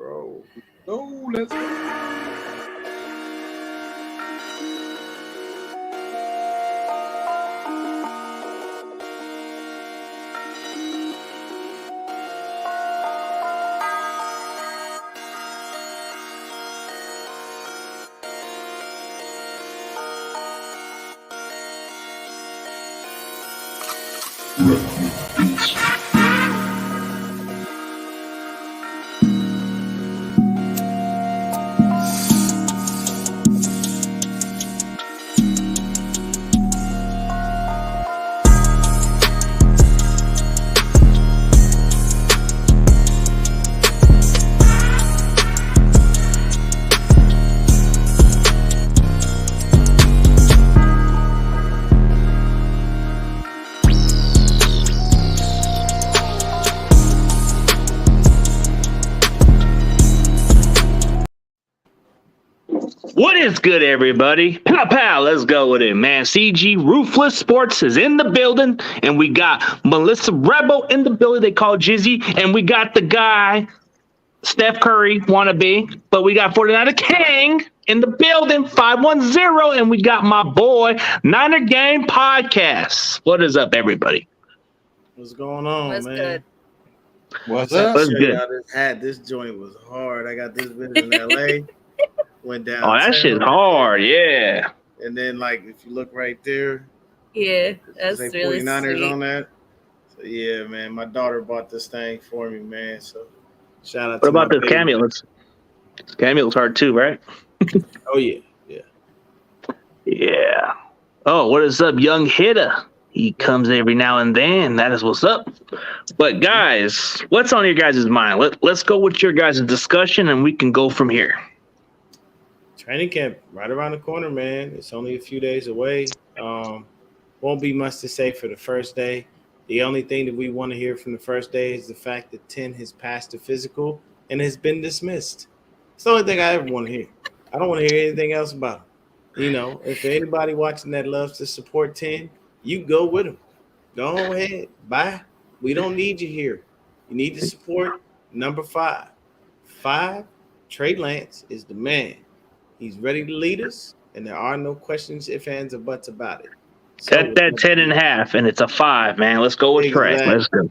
bro. No, let's go. What is good, everybody? Pow pow, let's go with it, man. CG Ruthless Sports is in the building, and we got Melissa Rebel in the building. They call Jizzy, and we got the guy Steph Curry wannabe, but we got 49er King in the building, 510, and we got my boy Niner Game Podcast. What is up, everybody? What's going on, What's man? good? What's up? What's Show good? y'all this hat. This joint was hard. I got this visit in LA. Went down. Oh, that shit's hard, yeah. And then, like, if you look right there, Yeah, that's say really 49ers sweet. on that. So yeah, man, my daughter bought this thing for me, man. So shout out. What to my about this baby. Camulus? Camulus hard too, right? Oh yeah. Yeah. Oh, what is up, young hitter? He comes every now and then. That is what's up. But guys, what's on your guys' mind? Let's go with your guys' discussion, and we can go from here. Training camp right around the corner, man. It's only a few days away. Won't be much to say for the first day. The only thing that we want to hear from the first day is the fact that 10 has passed the physical and has been dismissed. It's the only thing I ever want to hear. I don't want to hear anything else about him. You know, if anybody watching that loves to support 10, you go with him. Go ahead. Bye. We don't need you here. You need to support number 5. 5, Trey Lance is the man. He's ready to lead us, and there are no questions, ifs, ands, or buts about it. So, Cut that 10.5, and it's a 5, man. Let's go with Trey. Exactly. Let's go.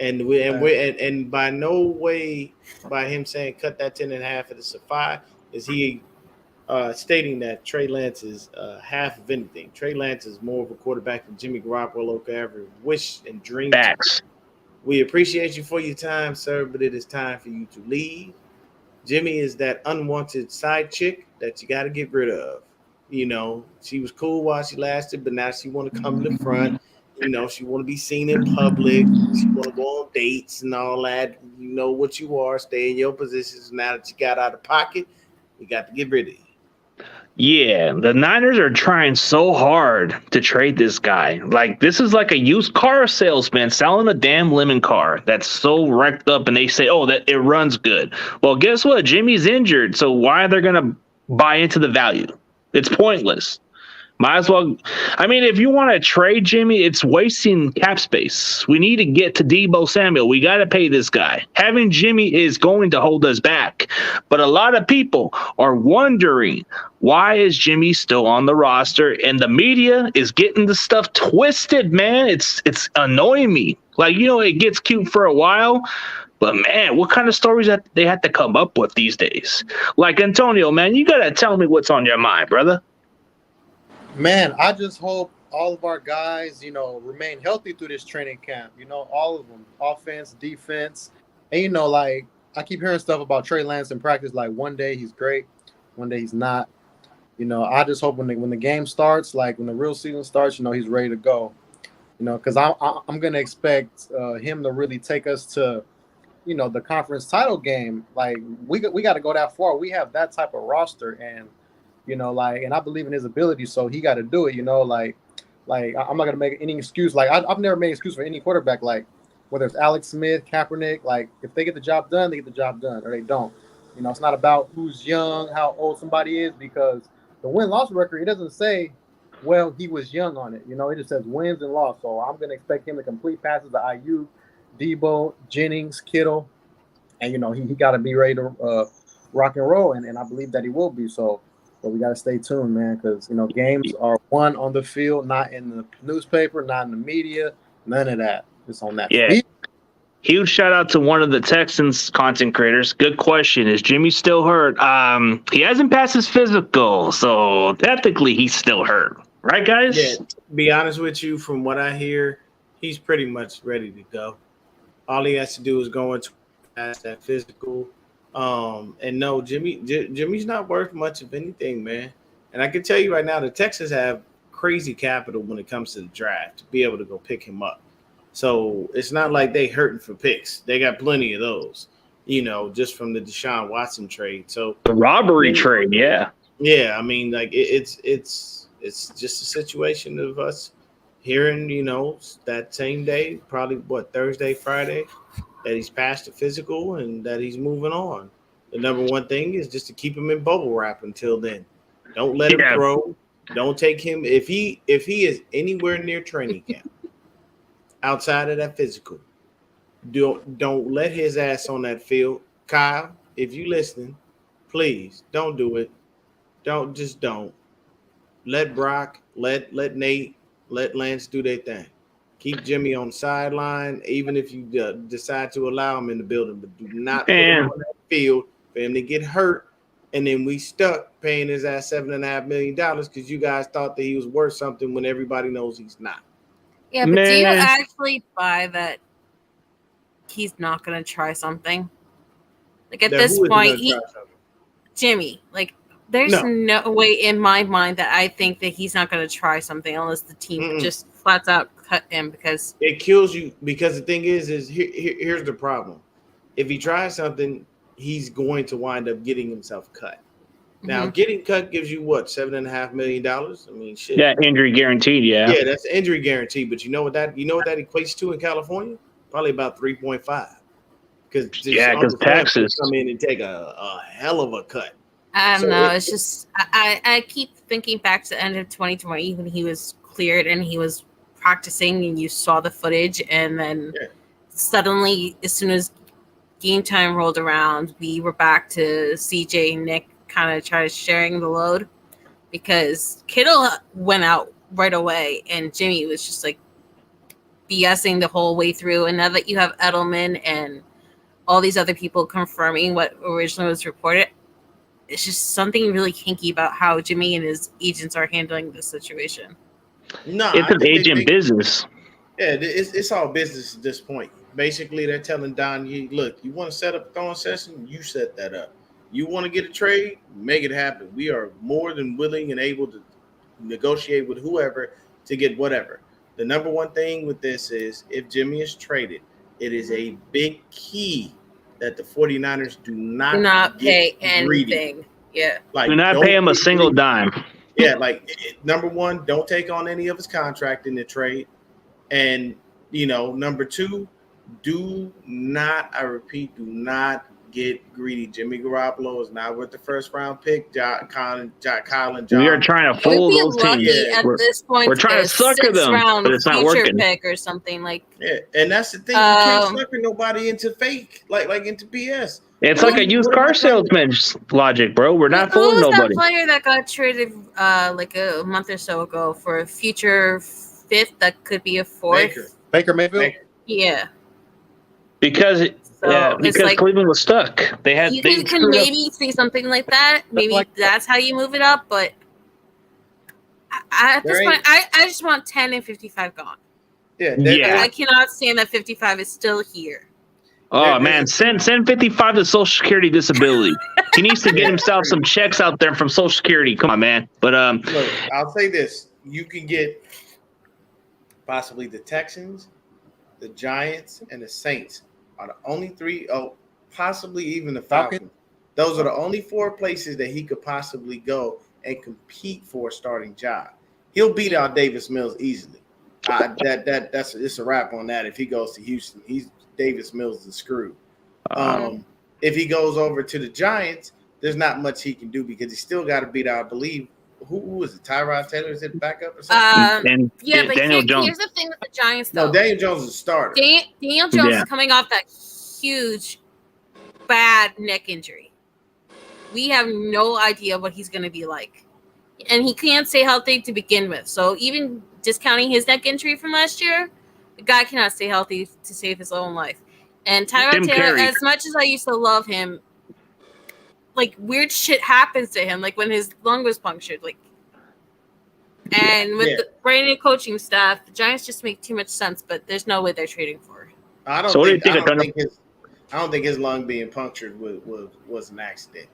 And by no way, by him saying cut that 10.5, it's a 5, is he stating that Trey Lance is half of anything. Trey Lance is more of a quarterback than Jimmy Garoppolo could ever wish and dream. Facts. We appreciate you for your time, sir, but it is time for you to leave. Jimmy is that unwanted side chick that you got to get rid of. You know, she was cool while she lasted, but now she want to come to the front. You know, she want to be seen in public. She want to go on dates and all that. You know what you are. Stay in your positions. Now that you got out of pocket, we got to get rid of you. Yeah, the Niners are trying so hard to trade this guy. Like, this is like a used car salesman selling a damn lemon car that's so wrecked up, and they say, oh, that it runs good. Well, guess what? Jimmy's injured, so why are they going to buy into the value? It's pointless. Might as well. I mean, if you want to trade Jimmy, it's wasting cap space. We need to get to Deebo Samuel. We got to pay this guy. Having Jimmy is going to hold us back. But a lot of people are wondering, why is Jimmy still on the roster? And the media is getting the stuff twisted, man. It's annoying me. Like, you know, it gets cute for a while. But, man, what kind of stories that they have to come up with these days? Like, Antonio, man, you got to tell me what's on your mind, brother. Man, I just hope all of our guys, remain healthy through this training camp. All of them, offense, defense. And, like, I keep hearing stuff about Trey Lance in practice, like one day he's great, one day he's not. I just hope when the game starts, like when the real season starts, he's ready to go. Because I'm going to expect him to really take us to, the conference title game. Like, we got to go that far. We have that type of roster, and and I believe in his ability, so he got to do it. Like I'm not gonna make any excuse. Like I've never made an excuse for any quarterback. Like whether it's Alex Smith, Kaepernick. Like if they get the job done, they get the job done, or they don't. It's not about who's young, how old somebody is, because the win-loss record, it doesn't say, well, he was young on it. It just says wins and loss. So I'm gonna expect him to complete passes to IU, Deebo, Jennings, Kittle, and he got to be ready to rock and roll, and I believe that he will be. So, but we got to stay tuned, man, because games are won on the field, not in the newspaper, not in the media, none of that. It's on that field. Huge shout out to one of the Texans content creators. Good question. Is Jimmy still hurt? He hasn't passed his physical, so technically he's still hurt. Right, guys? Yeah, to be honest with you, from what I hear, he's pretty much ready to go. All he has to do is go into past that physical. And no, Jimmy's not worth much of anything, man. And I can tell you right now, the Texans have crazy capital when it comes to the draft to be able to go pick him up. So it's not like they hurting for picks. They got plenty of those, just from the Deshaun Watson trade. So the robbery trade, yeah. Yeah, I mean, like it's just a situation of us hearing, that same day, probably Thursday, Friday, that he's passed the physical and that he's moving on. The number one thing is just to keep him in bubble wrap until then. Don't let him throw. Don't take him if he is anywhere near training camp. Outside of that physical, don't let his ass on that field. Kyle, if you listening, please don't do it. Don't. Let Brock, let Nate, let Lance do their thing. Keep Jimmy on the sideline, even if you decide to allow him in the building, but do not put him on that field for him to get hurt, and then we stuck paying his ass $7.5 million because you guys thought that he was worth something when everybody knows he's not. Yeah, but do you actually buy that he's not going to try something? Like, at this point, Jimmy, like, there's no way in my mind that I think that he's not going to try something unless the team just flat out cut him, because it kills you. Because the thing is here's the problem. If he tries something, he's going to wind up getting himself cut. Now, getting cut gives you what, $7.5 million? I mean, shit. Yeah, injury guaranteed. Yeah. Yeah, that's injury guaranteed. But you know what that equates to in California? Probably about 3.5. Because taxes come in and take a hell of a cut. I don't know. It's just I keep thinking back to the end of 2020 when he was cleared and he was practicing and you saw the footage, and then suddenly, as soon as game time rolled around, we were back to CJ and Nick kind of try sharing the load, because Kittle went out right away and Jimmy was just like BSing the whole way through. And now that you have Edelman and all these other people confirming what originally was reported, it's just something really kinky about how Jimmy and his agents are handling this situation. No, it's an agent business. Yeah, it's all business at this point. Basically, they're telling Don, look, you want to set up a throwing session, you set that up. You want to get a trade, make it happen. We are more than willing and able to negotiate with whoever to get whatever. The number one thing with this is if Jimmy is traded, it is a big key that the 49ers do not pay greedy. Anything. Yeah. Like, do not pay him a single dime. Yeah, number one, don't take on any of his contract in the trade. And, number two, do not get greedy. Jimmy Garoppolo is not worth the first round pick. Kyle and John. We are trying to fool those teams. At this point, we're trying to sucker them, but it's not working. Pick or something like. Yeah, and that's the thing. You can't sucker nobody into fake, like into BS. It's like a used car salesman's logic, bro. We're not fooling nobody. Who was that player that got traded like a month or so ago for a future fifth that could be a fourth? Baker Mayfield. Yeah. Because Cleveland was stuck. They can maybe see something like that. Maybe that's how you move it up. But at this point, I just want 10 and 55 gone. Yeah. I cannot stand that 55 is still here. Oh man, send 55 to Social Security disability. He needs to get himself some checks out there from Social Security. Come on, man. But look, I'll say this: you can get possibly the Texans, the Giants, and the Saints are the only three. Oh, possibly even the Falcons. Those are the only four places that he could possibly go and compete for a starting job. He'll beat out Davis Mills easily. It's a wrap on that. If he goes to Houston, Davis Mills is screwed. If he goes over to the Giants, there's not much he can do because he still got to beat out, I believe, who is it? Tyrod Taylor? Is it backup or something? But Daniel Jones. Here's the thing with the Giants, though. No, Daniel Jones is a starter. Daniel Jones is coming off that huge bad neck injury. We have no idea what he's going to be like. And he can't stay healthy to begin with. So even discounting his neck injury from last year, the guy cannot stay healthy to save his own life. And Tyrod Tim Taylor, Carey. as much as I used to love him, like weird shit happens to him, like when his lung was punctured. Like, and with the brand new coaching staff, the Giants just make too much sense, but there's no way they're trading for it. I don't think his lung being punctured was an accident.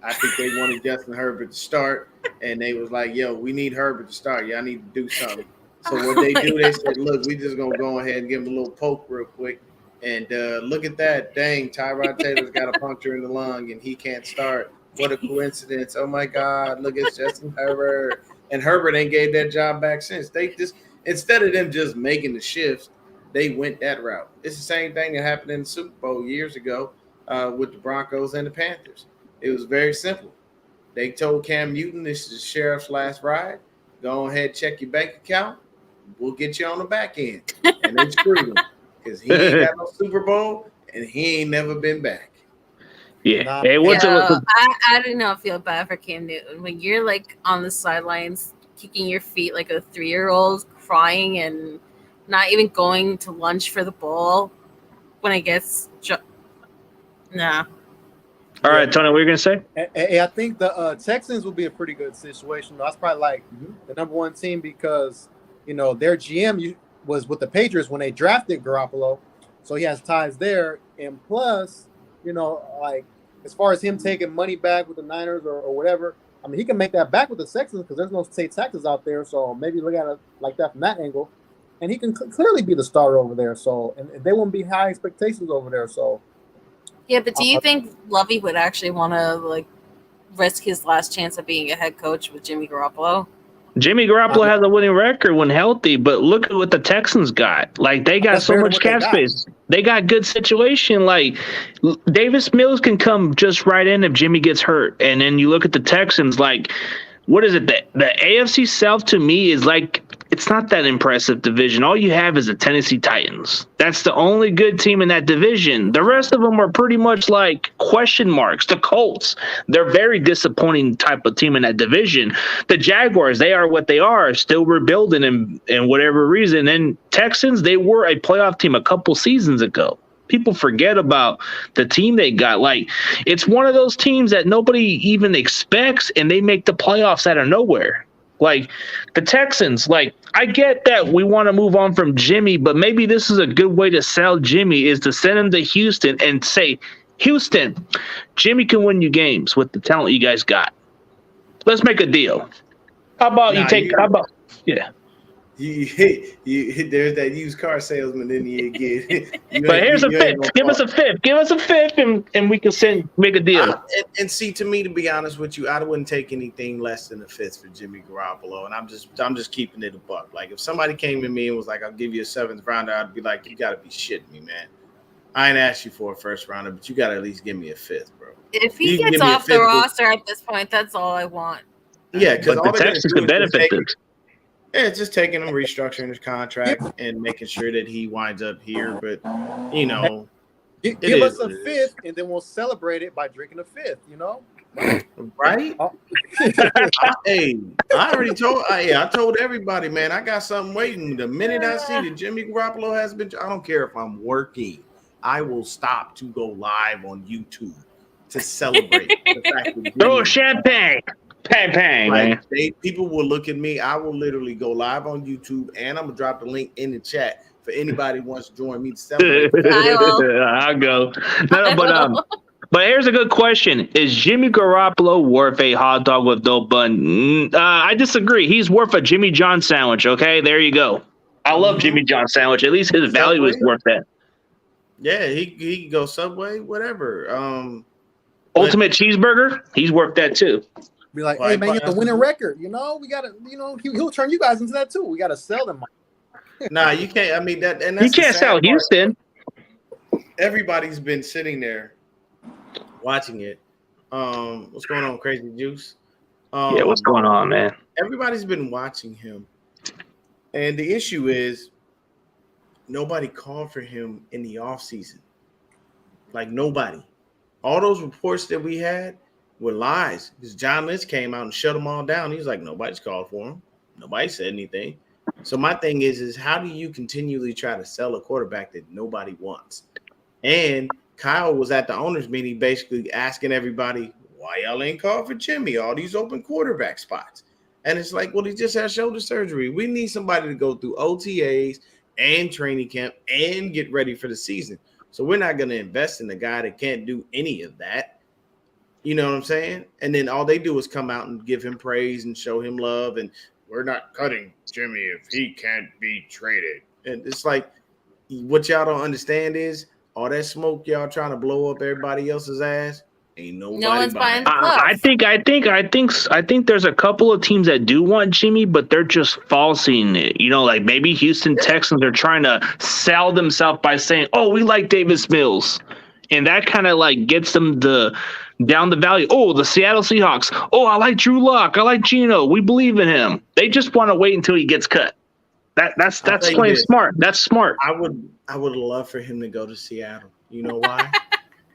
I think they wanted Justin Herbert to start, and they was like, yo, we need Herbert to start. Y'all need to do something. So what they do, they said, look, we just going to go ahead and give him a little poke real quick. And look at that. Dang, Tyrod Taylor's got a puncture in the lung, and he can't start. What a coincidence. Oh, my God. Look at Justin Herbert. And Herbert ain't gave that job back since. They just, instead of them just making the shifts, they went that route. It's the same thing that happened in the Super Bowl years ago with the Broncos and the Panthers. It was very simple. They told Cam Newton, this is the sheriff's last ride. Go ahead, check your bank account. We'll get you on the back end. And they screwed him because he ain't got no Super Bowl and he ain't never been back. Yeah. I do not feel bad for Cam Newton. When you're like on the sidelines kicking your feet like a 3-year-old, crying and not even going to lunch for the ball when it gets nah. All right, Tony, what are you going to say? Hey, I think the Texans will be a pretty good situation. That's probably like the number one team because, you know, their GM was with the Patriots when they drafted Garoppolo. So he has ties there. And plus, you know, like as far as him taking money back with the Niners or whatever, I mean, he can make that back with the Texans because there's no state taxes out there. So maybe look at it like that from that angle. And he can clearly be the starter over there. So, and there won't be high expectations over there. So, yeah, but do you think Lovey would actually want to like risk his last chance of being a head coach with Jimmy Garoppolo? Jimmy Garoppolo has a winning record when healthy, but look at what the Texans got. Like, they got so much cap space. They got good situation. Like, Davis Mills can come just right in if Jimmy gets hurt. And then you look at the Texans, like, what is it? The AFC South to me is like, it's not that impressive division. All you have is the Tennessee Titans. That's the only good team in that division. The rest of them are pretty much like question marks. The Colts, they're very disappointing type of team in that division. The Jaguars, they are what they are, still rebuilding and whatever reason. And Texans, they were a playoff team a couple seasons ago. People forget about the team they got. Like, it's one of those teams that nobody even expects, and they make the playoffs out of nowhere. Like, the Texans, like, I get that we want to move on from Jimmy, but maybe this is a good way to sell Jimmy is to send him to Houston and say, Houston, Jimmy can win you games with the talent you guys got. Let's make a deal. How about yeah. There's that used car salesman in you again. But here's a fifth. Give us a fifth. Give us a fifth, and we can make a deal. And see, to me, to be honest with you, I wouldn't take anything less than a fifth for Jimmy Garoppolo. And I'm just keeping it a buck. Like, if somebody came to me and was like, "I'll give you a 7th rounder," I'd be like, "You got to be shitting me, man. I ain't asked you for a 1st rounder, but you got to at least give me a 5th, bro." If he gets off the roster at this point, that's all I want. Yeah, because the Texans could benefit this. Yeah, it's just taking him, restructuring his contract, and making sure that he winds up here. But, you know, give us a 5th, and then we'll celebrate it by drinking a 5th, you know? Right? Hey, I told everybody, man, I got something waiting. The minute I see that Jimmy Garoppolo has been, I don't care if I'm working, I will stop to go live on YouTube to celebrate the fact that throw champagne. Pang, like, people will look at me. I will literally go live on YouTube, and I'm gonna drop the link in the chat for anybody who wants to join me to celebrate. I'll go. But here's a good question: is Jimmy Garoppolo worth a hot dog with no bun? I disagree. He's worth a Jimmy John sandwich. Okay, there you go. I love Jimmy John sandwich. At least his value is worth that. Yeah, he can go Subway, whatever. Ultimate cheeseburger. He's worth that too. Be like, hey man, you have the winning record. You know, we gotta. You know, he'll turn you guys into that too. We gotta sell them. Nah, you can't. I mean that, and that's you can't sell Houston. Everybody's been sitting there watching it. What's going on, Crazy Juice? Yeah, what's going on, man? Everybody's been watching him, and the issue is nobody called for him in the offseason. Like, nobody. all those reports that we had were lies. Because John Lynch came out and shut them all down. He's like, nobody's called for him. Nobody said anything. So my thing is how do you continually try to sell a quarterback that nobody wants? And Kyle was at the owners meeting basically asking everybody, why y'all ain't called for Jimmy? All these open quarterback spots. And it's like, well, he just had shoulder surgery. We need somebody to go through OTAs and training camp and get ready for the season. So we're not going to invest in a guy that can't do any of that. You know what I'm saying? And then all they do is come out and give him praise and show him love. And we're not cutting Jimmy if he can't be traded. And it's like, what y'all don't understand is all that smoke y'all trying to blow up everybody else's ass. Ain't nobody No one's buying the I fluff. think there's a couple of teams that do want Jimmy, but they're just falsing it. You know, like maybe Houston Texans are trying to sell themselves by saying, "Oh, we like Davis Mills," and that kind of like gets them down the valley. Oh, the Seattle Seahawks. Oh, I like Drew Lock. I like Geno. We believe in him. They just want to wait until he gets cut. That's playing smart. That's smart. I would love for him to go to Seattle. You know why?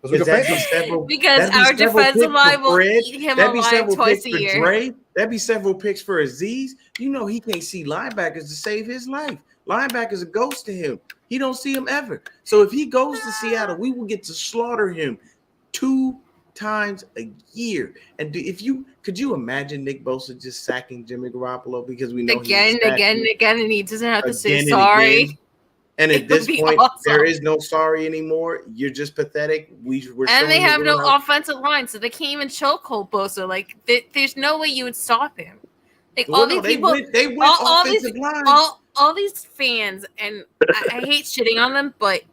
Because our defensive line will eat him alive twice a year. Dre. That'd be several picks for Aziz. You know he can't see linebackers to save his life. Linebackers a ghost to him. He don't see him ever. So if he goes to Seattle, we will get to slaughter him 2 times a year. And could you imagine Nick Bosa just sacking Jimmy Garoppolo because we know again, and he doesn't have to say sorry. And at this point, there is no sorry anymore. You're just pathetic. And they have no offensive line, so they can't even chokehold Bosa. Like, there's no way you would stop him. Like all these people, all these fans, and I hate shitting on them, but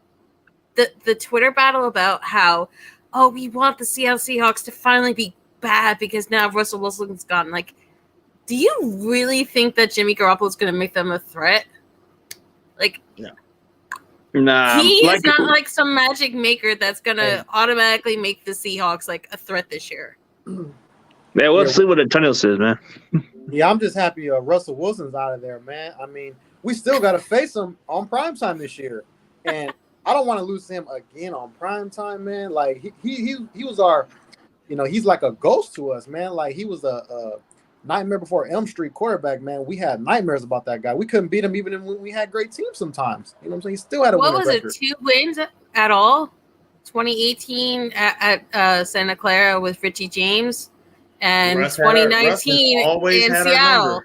the Twitter battle about how, oh, we want the Seattle Seahawks to finally be bad because now Russell Wilson's gone. Like, do you really think that Jimmy Garoppolo is going to make them a threat? Like, no. Nah, he is not like some magic maker that's gonna automatically make the Seahawks like a threat this year. Yeah, we'll see what Antonio says, man. Yeah, I'm just happy Russell Wilson's out of there, man. I mean, we still got to face him on primetime this year, and I don't want to lose him again on primetime, man. Like he was our, he's like a ghost to us, man. Like he was a Nightmare Before Elm Street quarterback, man. We had nightmares about that guy. We couldn't beat him even when we had great teams sometimes. You know what I'm saying? He still had a winning record. What was it, 2 wins at all? 2018 at Santa Clara with Richie James, and 2019 in Seattle.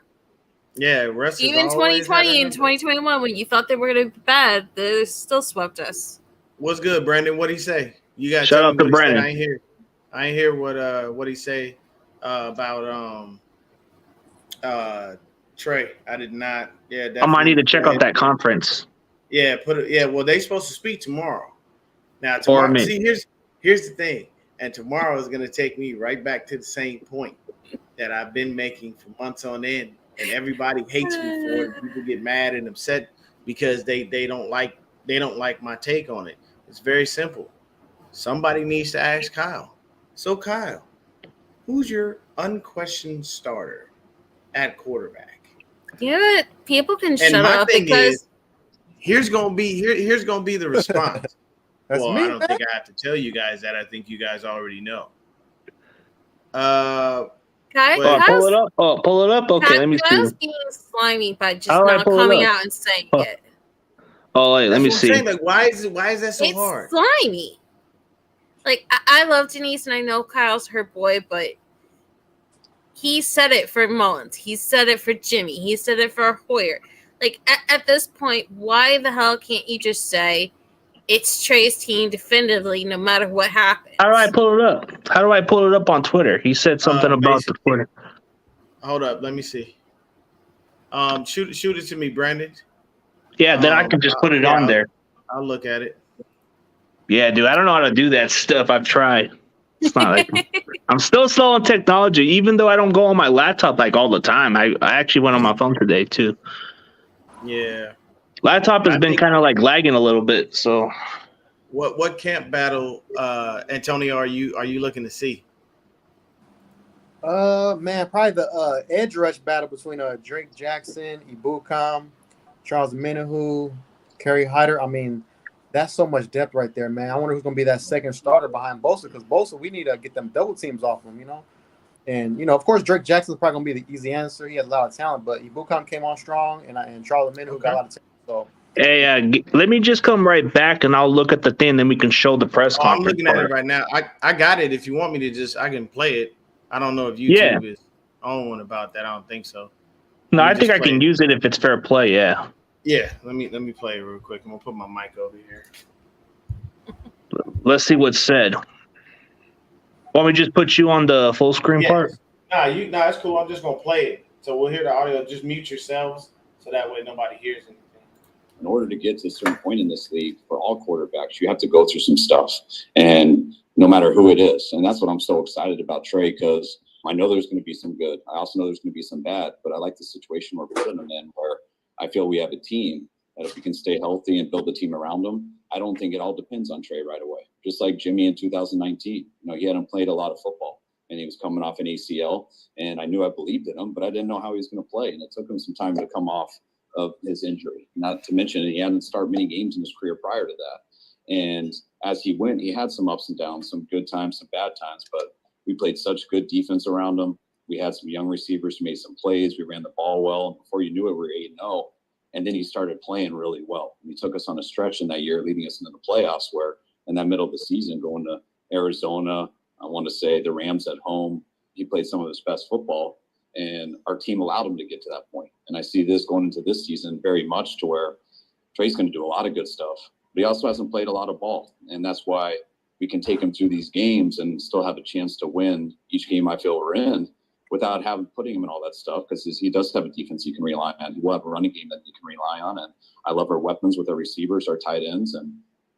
Yeah, Russ even 2020 and 2021, when you thought they were going to be bad, they still swept us. What's good, Brandon? What'd he say? You got shout out to Brandon. I ain't hear what he say about Trey. I did not. Yeah, I might need to check out that conference. Yeah, well, they supposed to speak tomorrow. Now tomorrow, see, here's the thing, and tomorrow is gonna take me right back to the same point that I've been making for months on end, and everybody hates me for it. People get mad and upset because they don't like my take on it. It's very simple. Somebody needs to ask Kyle. So Kyle, who's your unquestioned starter at quarterback? Yeah, people can shut up because here's gonna be the response. Well, I don't think I have to tell you guys that. I think you guys already know. Pull it up. Oh, pull it up. Okay, let me see. I was being slimy by just not coming out and saying it. Oh, wait, let me see. Saying, like, why is that so hard? It's slimy. Like, I love Denise, and I know Kyle's her boy, but he said it for Mullins. He said it for Jimmy. He said it for Hoyer. Like, at this point, why the hell can't you just say it's Trey's team definitively no matter what happens? How do I pull it up? How do I pull it up on Twitter? He said something about the Twitter. Hold up. Let me see. Shoot it to me, Brandon. Yeah, then I can just put it on there. I'll look at it. Yeah, dude, I don't know how to do that stuff. I've tried. It's not like I'm still slow on technology, even though I don't go on my laptop like all the time. I actually went on my phone today too. Yeah. Laptop has been kind of like lagging a little bit. So what camp battle, Antonio, are you looking to see? Man, probably the edge rush battle between Drake Jackson, Ibukam, Charles Menahu, Kerry Hyder. I mean, That's so much depth right there, man. I wonder who's going to be that second starter behind Bosa, because Bosa, we need to get them double teams off him, And, of course, Drake Jackson's probably going to be the easy answer. He has a lot of talent, but Ibukam came on strong, and Charlie Minn, who got a lot of talent. So, Hey, let me just come right back, and I'll look at the thing, then we can show the press conference. I'm looking at it right now. I got it. If you want me to I can play it. I don't know if YouTube is on one about that. I don't think so. No, I think I can use it if it's fair play, yeah. Yeah, let me play it real quick. I'm going to put my mic over here. Let's see what's said. Want me to just put you on the full screen part? Nah, it's cool. I'm just going to play it. So we'll hear the audio. Just mute yourselves so that way nobody hears anything. In order to get to a certain point in this league, for all quarterbacks, you have to go through some stuff, and no matter who it is. And that's what I'm so excited about Trey, because I know there's going to be some good. I also know there's going to be some bad, but I like the situation we're putting them in, where I feel we have a team that if we can stay healthy and build a team around them, I don't think it all depends on Trey right away. Just like Jimmy in 2019, he hadn't played a lot of football, and he was coming off an ACL, and I knew I believed in him, but I didn't know how he was going to play, and it took him some time to come off of his injury. Not to mention he hadn't started many games in his career prior to that. And as he went, he had some ups and downs, some good times, some bad times, but we played such good defense around him. We had some young receivers who made some plays. We ran the ball well. And before you knew it, we were 8-0. And then he started playing really well. And he took us on a stretch in that year, leading us into the playoffs, where in that middle of the season, going to Arizona, I want to say the Rams at home, he played some of his best football. And our team allowed him to get to that point. And I see this going into this season very much to where Trey's going to do a lot of good stuff, but he also hasn't played a lot of ball. And that's why we can take him through these games and still have a chance to win each game I feel we're in without putting him in all that stuff, because he does have a defense you can rely on. He will have a running game that you can rely on. And I love our weapons with our receivers, our tight ends. And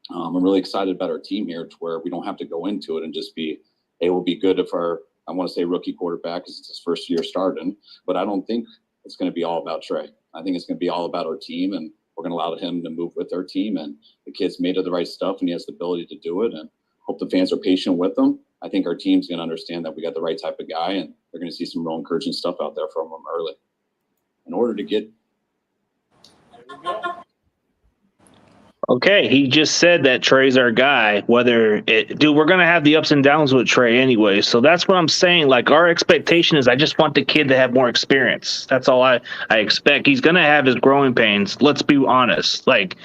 I'm really excited about our team here to where we don't have to go into it and just be, it will be good if I want to say rookie quarterback because it's his first year starting, but I don't think it's going to be all about Trey. I think it's going to be all about our team, and we're going to allow him to move with our team, and the kid's made of the right stuff and he has the ability to do it, and hope the fans are patient with him. I think our team's going to understand that we got the right type of guy, and they're going to see some real encouraging stuff out there from him early. In order to get. There we go. Okay, he just said that Trey's our guy. We're going to have the ups and downs with Trey anyway. So that's what I'm saying. Like, our expectation is I just want the kid to have more experience. That's all I expect. He's going to have his growing pains. Let's be honest. Like,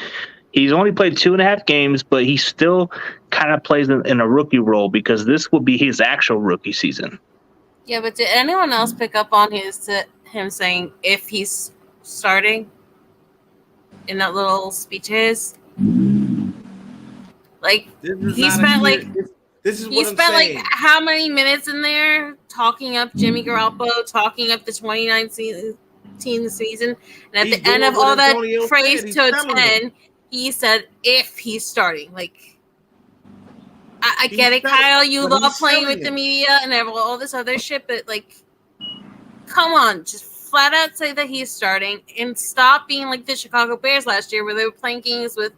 he's only played 2.5 games, but he still kind of plays in a rookie role because this will be his actual rookie season. Yeah, but did anyone else pick up on him saying if he's starting in that little speech of his? Like, he spent like how many minutes in there talking up Jimmy Garoppolo, talking up the 2019 season, and at the end of all that praise to 10, he said if he's starting. Like, I get it, Kyle, you love playing with the media and all this other shit, but like, come on, just flat out say that he's starting and stop being like the Chicago Bears last year where they were playing games with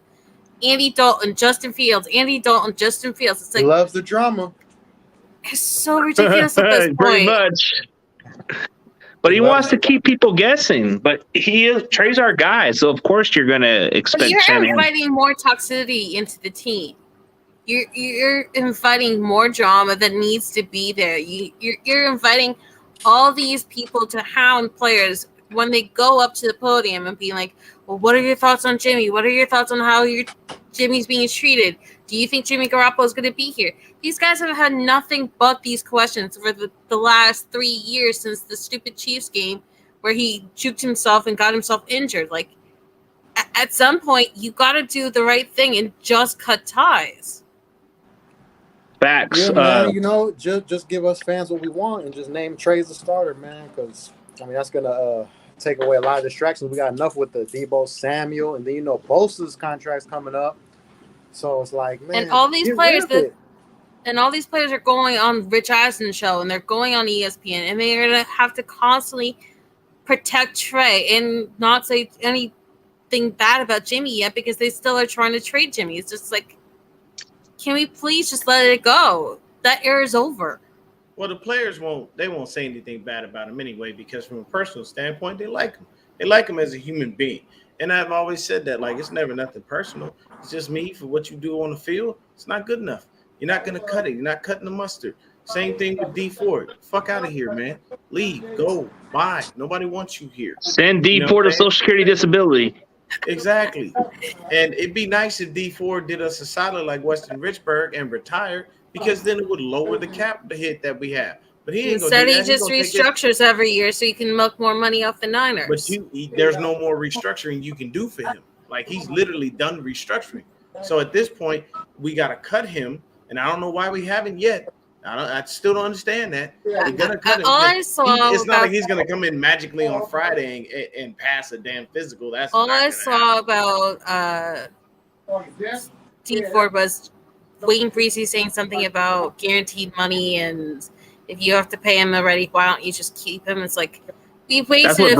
Andy Dalton, Justin Fields. It's like, he loves the drama. It's so ridiculous at this point. Pretty much. But he wants to keep people guessing. But Trey's our guy, so of course you're going to expect. But you're inviting more toxicity into the team. You're inviting more drama that needs to be there. You're inviting all these people to hound players when they go up to the podium and be like, well, what are your thoughts on Jimmy? What are your thoughts on how Jimmy's being treated? Do you think Jimmy Garoppolo is going to be here? These guys have had nothing but these questions for the last 3 years since the stupid Chiefs game where he juked himself and got himself injured. Like, at some point, you got to do the right thing and just cut ties. Facts. Yeah, man, just give us fans what we want and just name Trey as the starter, man, because, that's going to take away a lot of distractions. We got enough with the Deebo Samuel, and then, Bosa's contract's coming up. So it's like, man, and all these players are going on Rich Eisen show, and they're going on ESPN, and they're going to have to constantly protect Trey and not say anything bad about Jimmy yet because they still are trying to trade Jimmy. It's just like, can we please just let it go? That era is over. Well, the players won't say anything bad about him anyway, because from a personal standpoint, they like him. They like him as a human being. And I've always said that, like, it's never nothing personal. It's just me for what you do on the field. It's not good enough. You're not going to cut it. You're not cutting the mustard. Same thing with D Ford. Fuck out of here, man. Leave, go, bye. Nobody wants you here. Send D Ford to Social Security disability. Exactly. And it'd be nice if D Ford did us a solid like Weston Richburg and retired, because then it would lower the cap hit that we have. But he ain't gonna Instead, do he that. just restructures every year so you can milk more money off the Niners. But there's no more restructuring you can do for him. Like, he's literally done restructuring. So at this point, we got to cut him, and I don't know why we haven't yet. I still don't understand that. We're gonna cut him. It's not like he's gonna come in magically on Friday and pass a damn physical. That's all I saw about D Ford was Wayne Breezy saying something about guaranteed money, and if you have to pay him already, why don't you just keep him? It's like we wasted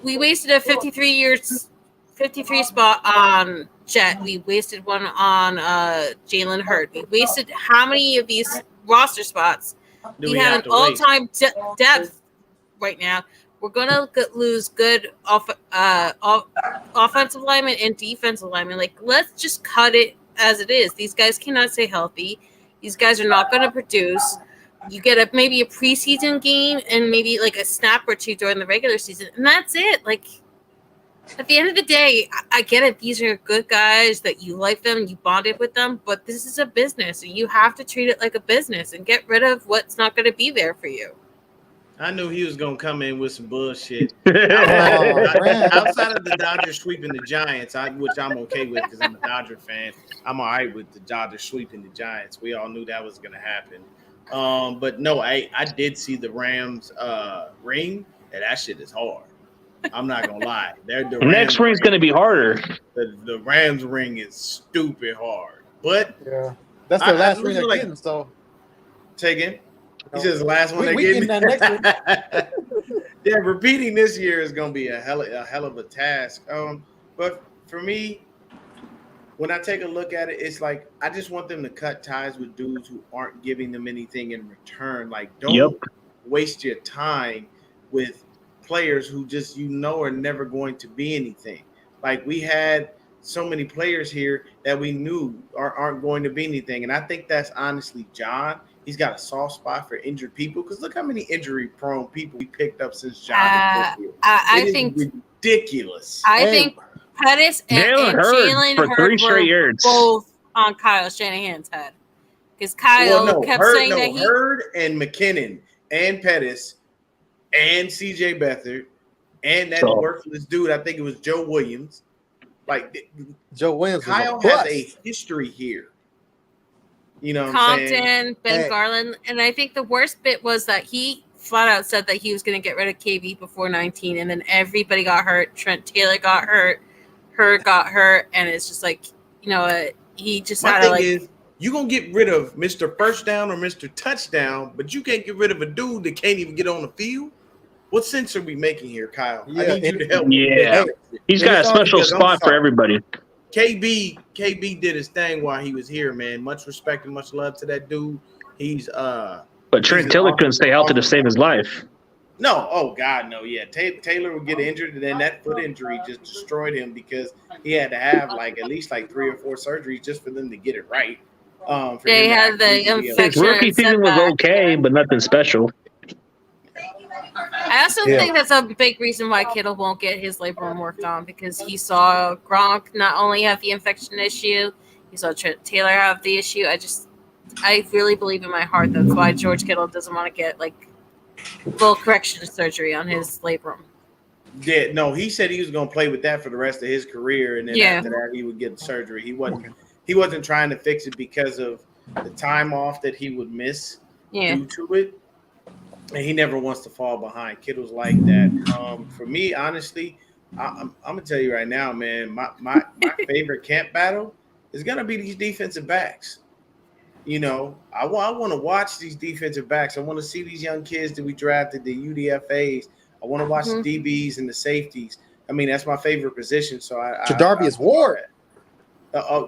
we wasted a 53 spot on Jet. We wasted one on Jalen Hurd. We wasted how many of these roster spots? We have an all-time depth right now. We're gonna lose good offensive linemen and defensive linemen. Like, let's just cut it as it is. These guys cannot stay healthy. These guys are not going to produce. You get maybe a preseason game and maybe like a snap or two during the regular season, and that's it. Like, at the end of the day, I get it. These are good guys that you like them, you bonded with them, but this is a business, and you have to treat it like a business and get rid of what's not going to be there for you. I knew he was going to come in with some bullshit. Outside of the Dodgers sweeping the Giants, which I'm okay with because I'm a Dodger fan, I'm all right with the Dodgers sweeping the Giants. We all knew that was going to happen. But no, I did see the Rams ring, and that shit is hard. I'm not going to lie. The next ring's going to be harder. The Rams ring is stupid hard. But yeah, that's their last ring again, so. Take it. He says the last one we getting that next one. Yeah, repeating this year is going to be a hell of a task. But for me, when I take a look at it, it's like I just want them to cut ties with dudes who aren't giving them anything in return. Like, don't waste your time with players who just are never going to be anything. Like, we had so many players here that we knew aren't going to be anything, and I think that's honestly John. He's got a soft spot for injured people because look how many injury-prone people we picked up since John. I think ridiculous. I think Pettis and Jalen for 3 straight years both on Kyle Shanahan's head because Kyle kept saying that Hurd and McKinnon and Pettis and CJ Beathard and that worthless dude. I think it was Joe Williams. Like Joe Williams, Kyle has a history here. You know, Compton, Ben Garland, and I think the worst bit was that he flat out said that he was going to get rid of KB before 19, and then everybody got hurt. Trent Taylor got hurt, Hurd got hurt, and it's just like, he just had to like. You gonna get rid of Mr. First Down or Mr. Touchdown, but you can't get rid of a dude that can't even get on the field. What sense are we making here, Kyle? Yeah, I need you to help. Yeah, he's got a special spot for everybody. KB did his thing while he was here, man. Much respect and much love to that dude. He's but Trent Taylor couldn't stay healthy to save his life. No, oh God, no. Yeah, Taylor would get injured, and then that foot injury just destroyed him because he had to have at least 3 or 4 surgeries just for them to get it right. They had the infection. His rookie season was okay, but nothing special. I also think that's a big reason why Kittle won't get his labrum worked on because he saw Gronk not only have the infection issue, he saw Taylor have the issue. I really believe in my heart that's why George Kittle doesn't want to get full correction surgery on his labrum. Yeah, no, he said he was going to play with that for the rest of his career, and then after that he would get surgery. He wasn't trying to fix it because of the time off that he would miss due to it. And he never wants to fall behind. Kittle's like that. For me, honestly, I'm gonna tell you right now, man. My favorite camp battle is gonna be these defensive backs. I want to watch these defensive backs. I want to see these young kids that we drafted, the UDFAs. I want to watch the DBs and the safeties. I mean, that's my favorite position. So Charvarius Ward.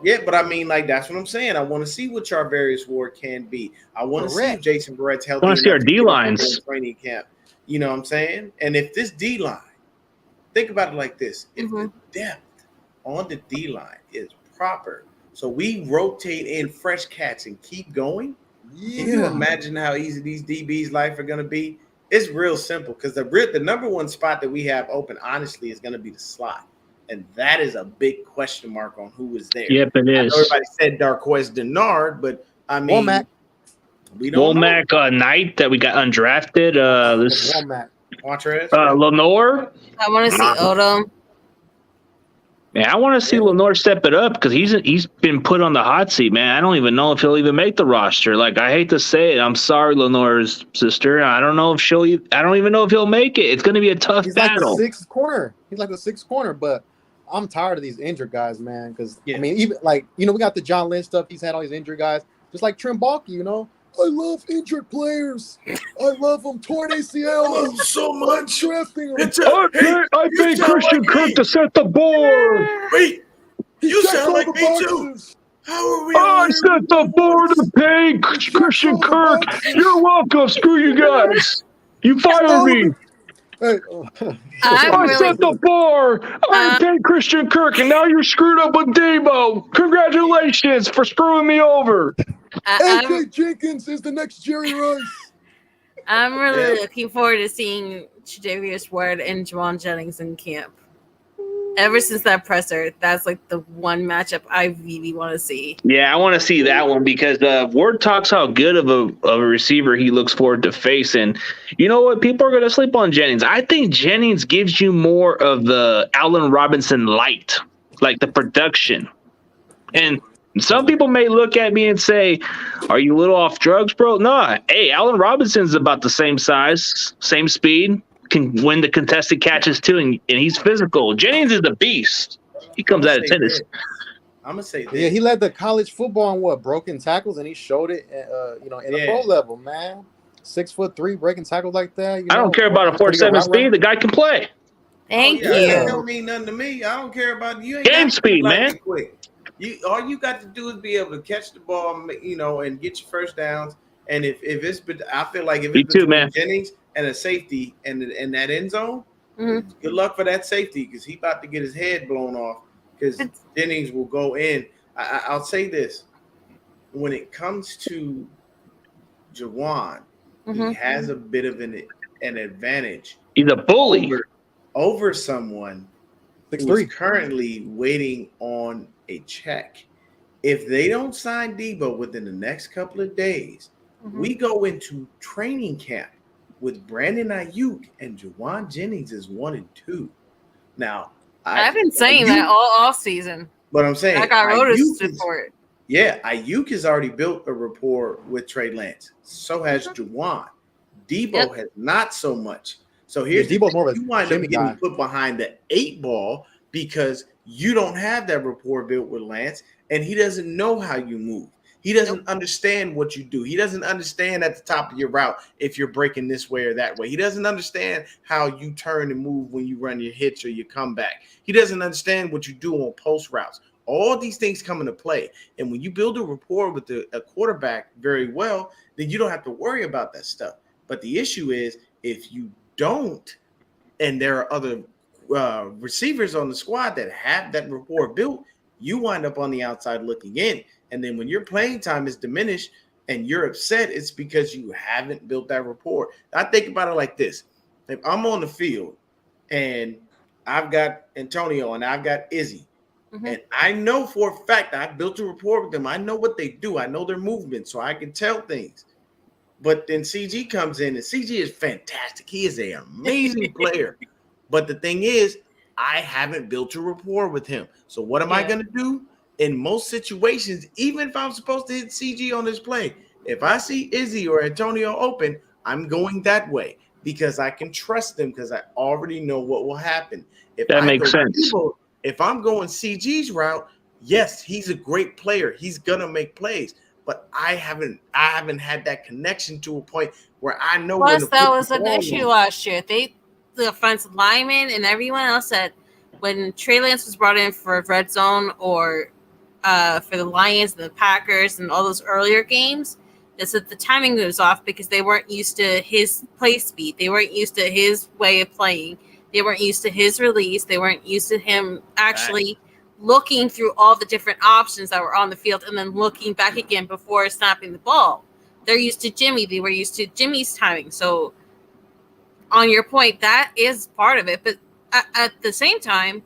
Yeah, but I mean, that's what I'm saying. I want to see what Charvarius Ward can be. I want to see if Jason Barrett's healthy. I want to see our D-lines. Training camp. You know what I'm saying? And if this D-line think about it like this: if Mhm. the depth on the D line is proper, so we rotate in fresh cats and keep going. Can you imagine how easy these DBs' life are going to be? It's real simple because the number one spot that we have open, honestly, is going to be the slot, and that is a big question mark on who is there. Yep, it I know is. everybody said Darqueze Denard, but I mean, Womack. we don't Womack Knight that we got undrafted. This Womack. know. Montrez, Lenore. I want to see Odom. Man, I want to see Lenore step it up because he's been put on the hot seat, man. I don't even know if he'll even make the roster. Like, I hate to say it, I'm sorry, Lenore's sister. I don't know if I don't even know if he'll make it. It's going to be a tough He's battle. like the sixth corner. He's like the sixth corner, but I'm tired of these injured guys, man. Because Yeah. I mean, even like we got the John Lynch stuff. He's had all these injured guys, just like Trim Balky. I love injured players. I love them. Torn ACL. so much. Drafting them. I paid Christian Kirk to set the board. Wait, you Check sound all like the me too. boxes. How are we? I set the board to pay Christian Kirk. You're welcome. Screw you guys. You fired me. Hey, I'm really. set the bar. I paid Christian Kirk, and now you're screwed up with Debo. Congratulations for screwing me over. I'm, AJ Jenkins is the next Jerry Rice. I'm really looking forward to seeing Tre'Davious Ward and Juwan Jennings in camp. Ever since that presser, that's like the one matchup I really want to see. Yeah, I want to see that one because Ward talks how good of a receiver he looks forward to facing. You know what? People are going to sleep on Jennings. I think Jennings gives you more of the Allen Robinson light, like the production. And some people may look at me and say, are you a little off drugs, bro? No. Hey, Allen Robinson's about the same size, same speed, can win the contested catches too, and he's physical. Jennings is the beast. He comes out of tennis. I'm gonna say this. Yeah, he led the college football on broken tackles, and he showed it, in the pro level, man. 6'3" breaking tackles like that. I don't care about a 4.7 speed. The guy can play. Thank you. That don't mean nothing to me. I don't care about you. Ain't Game speed, man. Quick. All you got to do is be able to catch the ball, and get your first downs. And if it's, I feel like if it's between Jennings and a safety and that end zone, good luck for that safety because he about to get his head blown off because Jennings will go in. I'll say this: when it comes to Juwan, he has a bit of an advantage. He's a bully over someone who's currently waiting on a check. If they don't sign Debo within the next couple of days, we go into training camp with Brandon Ayuk and Juwan Jennings is 1 and 2. Now, I've been saying that all off season. But I'm saying I got Rotus support. Yeah, Ayuk has already built a rapport with Trey Lance. So has Juwan. Debo has not so much. So here's Debo's more of a you wind up getting put behind the 8 ball because you don't have that rapport built with Lance, and he doesn't know how you move. He doesn't understand what you do. He doesn't understand at the top of your route if you're breaking this way or that way. He doesn't understand how you turn and move when you run your hitch or your comeback. He doesn't understand what you do on post routes. All these things come into play. And when you build a rapport with a quarterback very well, then you don't have to worry about that stuff. But the issue is if you don't, and there are other receivers on the squad that have that rapport built, you wind up on the outside looking in. And then when your playing time is diminished and you're upset, it's because you haven't built that rapport. I think about it like this. If I'm on the field and I've got Antonio and I've got Izzy, and I know for a fact I've built a rapport with them. I know what they do. I know their movement, so I can tell things. But then CG comes in, and CG is fantastic. He is an amazing player. But the thing is, I haven't built a rapport with him. So what am I going to do? In most situations, even if I'm supposed to hit CG on this play, if I see Izzy or Antonio open, I'm going that way because I can trust them because I already know what will happen. If that makes sense. If I'm going CG's route, yes, he's a great player. He's gonna make plays, but I haven't had that connection to a point where I know. Plus, that was an issue last year. The offensive linemen and everyone else said when Trey Lance was brought in for red zone or for the Lions and the Packers and all those earlier games, is that the timing was off because they weren't used to his play speed. They weren't used to his way of playing. They weren't used to his release. They weren't used to him actually looking through all the different options that were on the field and then looking back again before snapping the ball. They're used to Jimmy. They were used to Jimmy's timing. So on your point, that is part of it. But at the same time,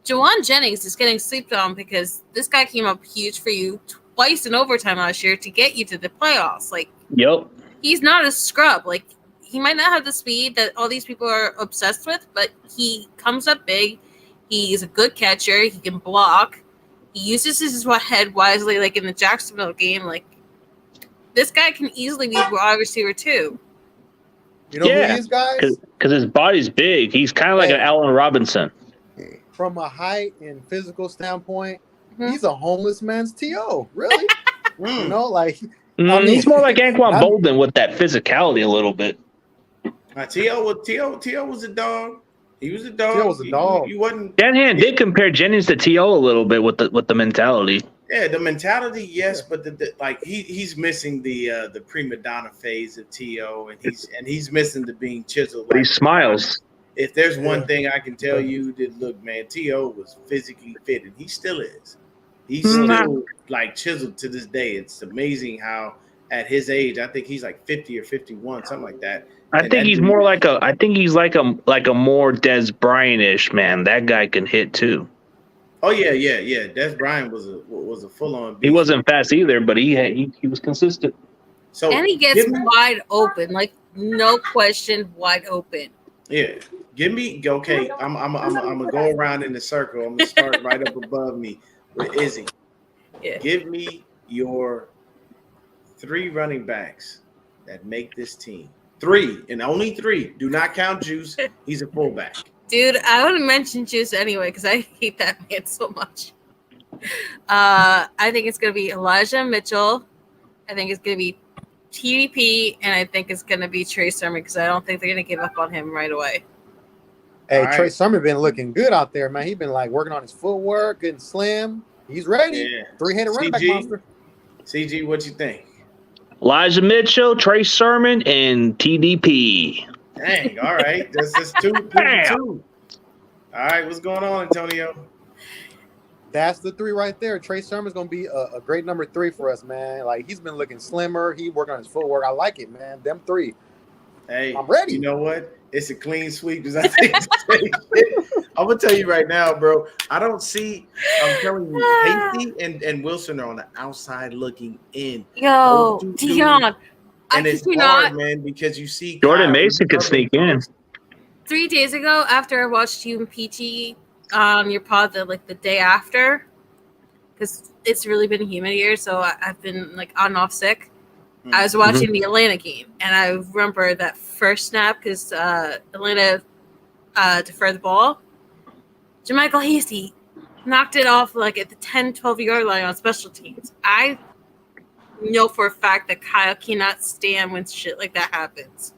Jawan Jennings is getting slept on because this guy came up huge for you twice in overtime last year to get you to the playoffs. Like, Yep. he's not a scrub. Like, he might not have the speed that all these people are obsessed with, but he comes up big. He's a good catcher. He can block. He uses his head wisely, like in the Jacksonville game. Like, this guy can easily be a wide receiver too. You know who he is, guys? Because his body's big. He's kind of like an Allen Robinson. From a height and physical standpoint, Mhm. he's a homeless man's T.O. Really? You know, like He's more like Anquan Bolden with that physicality a little bit. T.O. was a dog. He was a dog. T.O. was a dog. He wasn't. Shanahan did compare Jennings to T.O. a little bit with the mentality. Yeah, the mentality, yes, but like he's missing the prima donna phase of T.O. and he's missing the being chiseled. But he smiles. If there's one thing I can tell you, that look, man, T.O. was physically fit, and he still is. He's still like chiseled to this day. It's amazing how at his age, I think he's like 50 or 51, something like that. I think he's more like a. I think he's like a more Des Bryant-ish man. That guy can hit too. Oh yeah. Des Bryant was a full on. He wasn't fast either, but he was consistent. So And he gets wide open, like no question, wide open. Yeah, give me okay. I'm gonna go around in the circle. I'm gonna start right up above me with Izzy. Yeah. Give me your 3 running backs that make this team. 3 and only 3. Do not count Juice. He's a fullback. Dude, I would mention Juice anyway because I hate that man so much. I think it's going to be Elijah Mitchell. I think it's going to be TDP, and I think it's going to be Trey Sermon because I don't think they're going to give up on him right away. Hey, All Trey right. Sermon been looking good out there, man. He's been like working on his footwork, getting slim. He's ready. Yeah. 3-headed running back CG. monster. CG, what you think? Elijah Mitchell, Trey Sermon, and TDP. Dang, all right. That's 2. Damn. 2. All right, what's going on, Antonio? That's the 3 right there. Trey Sermon's gonna be a great number 3 for us, man. Like he's been looking slimmer. He working on his footwork. I like it, man. Them 3. Hey, I'm ready. You know what? It's a clean sweep. Because I think I'm gonna tell you right now, bro. I don't see. I'm telling you, Hasty and Wilson are on the outside looking in. Yo, Those 2 Dion, dudes- I and it's kid you hard, not. man, because you see Jordan Kyle Mason could sneak in. 3 days ago, after I watched you and PT on your pod, the day after, because it's really been humid here, so I've been like on and off sick. I was watching the Atlanta game, and I remember that first snap because Atlanta deferred the ball. Jermichael Hasty knocked it off like at the 10, 12-yard line on special teams. I know for a fact that Kyle cannot stand when shit like that happens.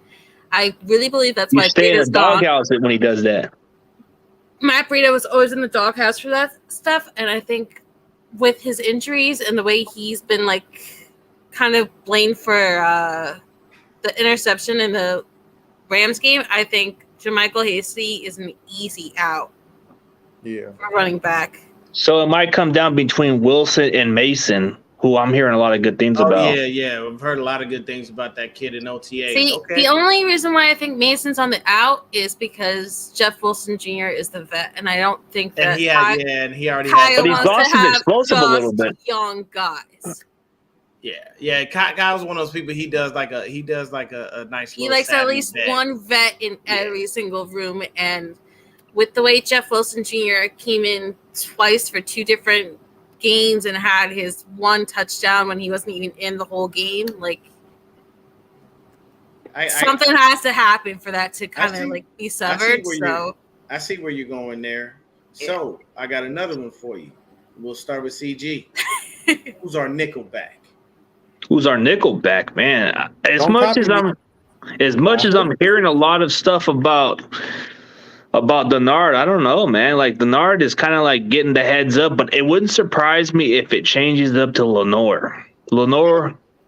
I really believe that's You why stay in Breda's the gone. doghouse when he does that. Matt Breida was always in the doghouse for that stuff, and I think with his injuries and the way he's been like kind of blamed for the interception in the Rams game, I think Jermichael Hasty is an easy out Yeah. for running back. So it might come down between Wilson and Mason, who I'm hearing a lot of good things about. Yeah. I've heard a lot of good things about that kid in OTA. See, Okay. the only reason why I think Mason's on the out is because Jeff Wilson Jr. is the vet, and I don't think that and he already Kyle has. But he's wants lost to his have explosive a little just bit. young guys. Yeah. Kyle's one of those people. He does like a nice. He little likes at savvy least vet. one vet in every single room. And with the way Jeff Wilson Jr. came in twice for 2 different games and had his 1 touchdown when he wasn't even in the whole game, like something has to happen for that to kind of like be severed. So I see where you're going there. So I got another one for you. We'll start with CG. Who's our nickel back? Who's our nickel back, man? As Don't much copy as I'm hearing a lot of stuff about Denard, I don't know, man. Like Denard is kind of like getting the heads up, but it wouldn't surprise me if it changes up to Lenore.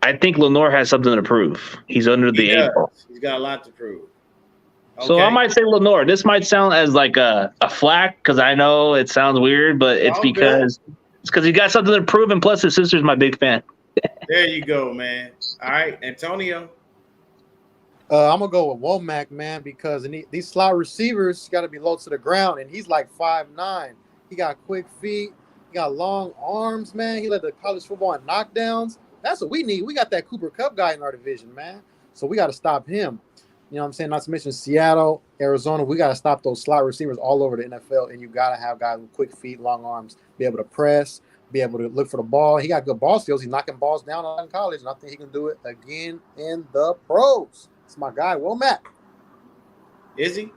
I think Lenore has something to prove. He's under the 8 ball. He's got a lot to prove. So I might say Lenore. This might sound as like a flack because I know it sounds weird, but it's because he got something to prove, and plus his sister's my big fan. There you go, man. All right, Antonio. I'm gonna go with Womack, man, because these slot receivers got to be low to the ground, and he's like 5'9". He got quick feet, he got long arms, man. He led the college football in knockdowns. That's what we need. We got that Cooper Kupp guy in our division, man. So we got to stop him. You know what I'm saying? Not to mention Seattle, Arizona. We got to stop those slot receivers all over the NFL, and you got to have guys with quick feet, long arms, be able to press, be able to look for the ball. He got good ball skills. He's knocking balls down in college, and I think he can do it again in the pros. It's my guy, Womack. Is he?